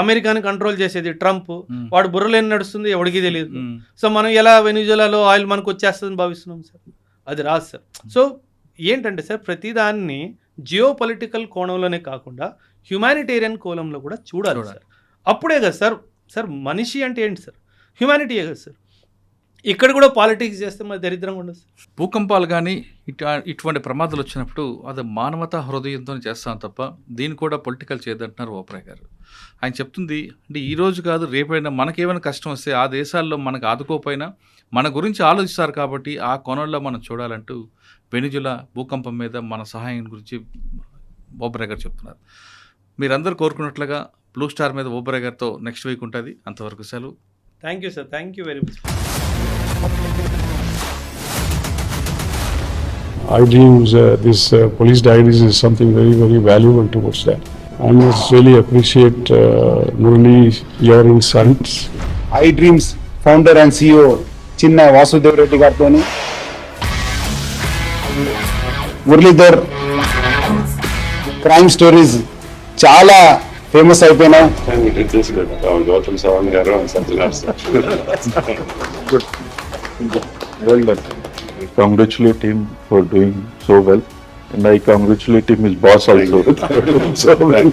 అమెరికాని కంట్రోల్ చేసేది ట్రంప్. వాడు బుర్రలేని నడుస్తుంది, ఎవడికి తెలియదు. సో మనం ఎలా వెనిజువెలాలో ఆయిల్ మనకు వచ్చేస్తుందని భావిస్తున్నాం సార్? అది రాదు సార్. సో ఏంటంటే సార్, ప్రతిదాన్ని జియో పొలిటికల్ కోణంలోనే కాకుండా హ్యుమానిటేరియన్ కోణంలో కూడా చూడాలి సార్. అప్పుడే కదా సార్, సార్ మనిషి అంటే ఏంటి సార్? హ్యుమానిటీయే కదా సార్. ఇక్కడ కూడా పాలిటిక్స్ చేస్తే మరి దరిద్రంగా ఉండదు సార్. భూకంపాలు కానీ ఇటువంటి ప్రమాదాలు వచ్చినప్పుడు అది మానవతా హృదయంతో చేస్తాం తప్ప దీన్ని కూడా పొలిటికల్ చేయదంటున్నారు ఓబ్రాయ్ గారు. ఆయన చెప్తుంది అంటే ఈ రోజు కాదు రేపైనా మనకేమైనా కష్టం వస్తే ఆ దేశాల్లో మనకు ఆదుకోపోయినా మన గురించి ఆలోచిస్తారు కాబట్టి ఆ కోణంలో మనం చూడాలంటూ వెనిజులా భూకంపం మీద మన సహాయం గురించి ఓబ్రాయ్ గారు చెప్తున్నారు. మీరందరూ కోరుకున్నట్లుగా బ్లూ స్టార్ మీద ఓబ్రాయ్ గారితో నెక్స్ట్ వీక్ ఉంటుంది. అంతవరకు సెలవు. Thank you sir, thank you very much. iDreams, this police diaries is something very, very valuable towards that. I must really appreciate Murali, your insights. iDreams founder and CEO చిన్న వాసుదేవ్ రెడ్డి గారితో Muralidhar crime stories చాలా famous అయిపోయినాయి. Gautam Savan garu and Satyanar sir. Good. Well done. I congratulate him for doing so well, and I congratulate him his boss also. So well.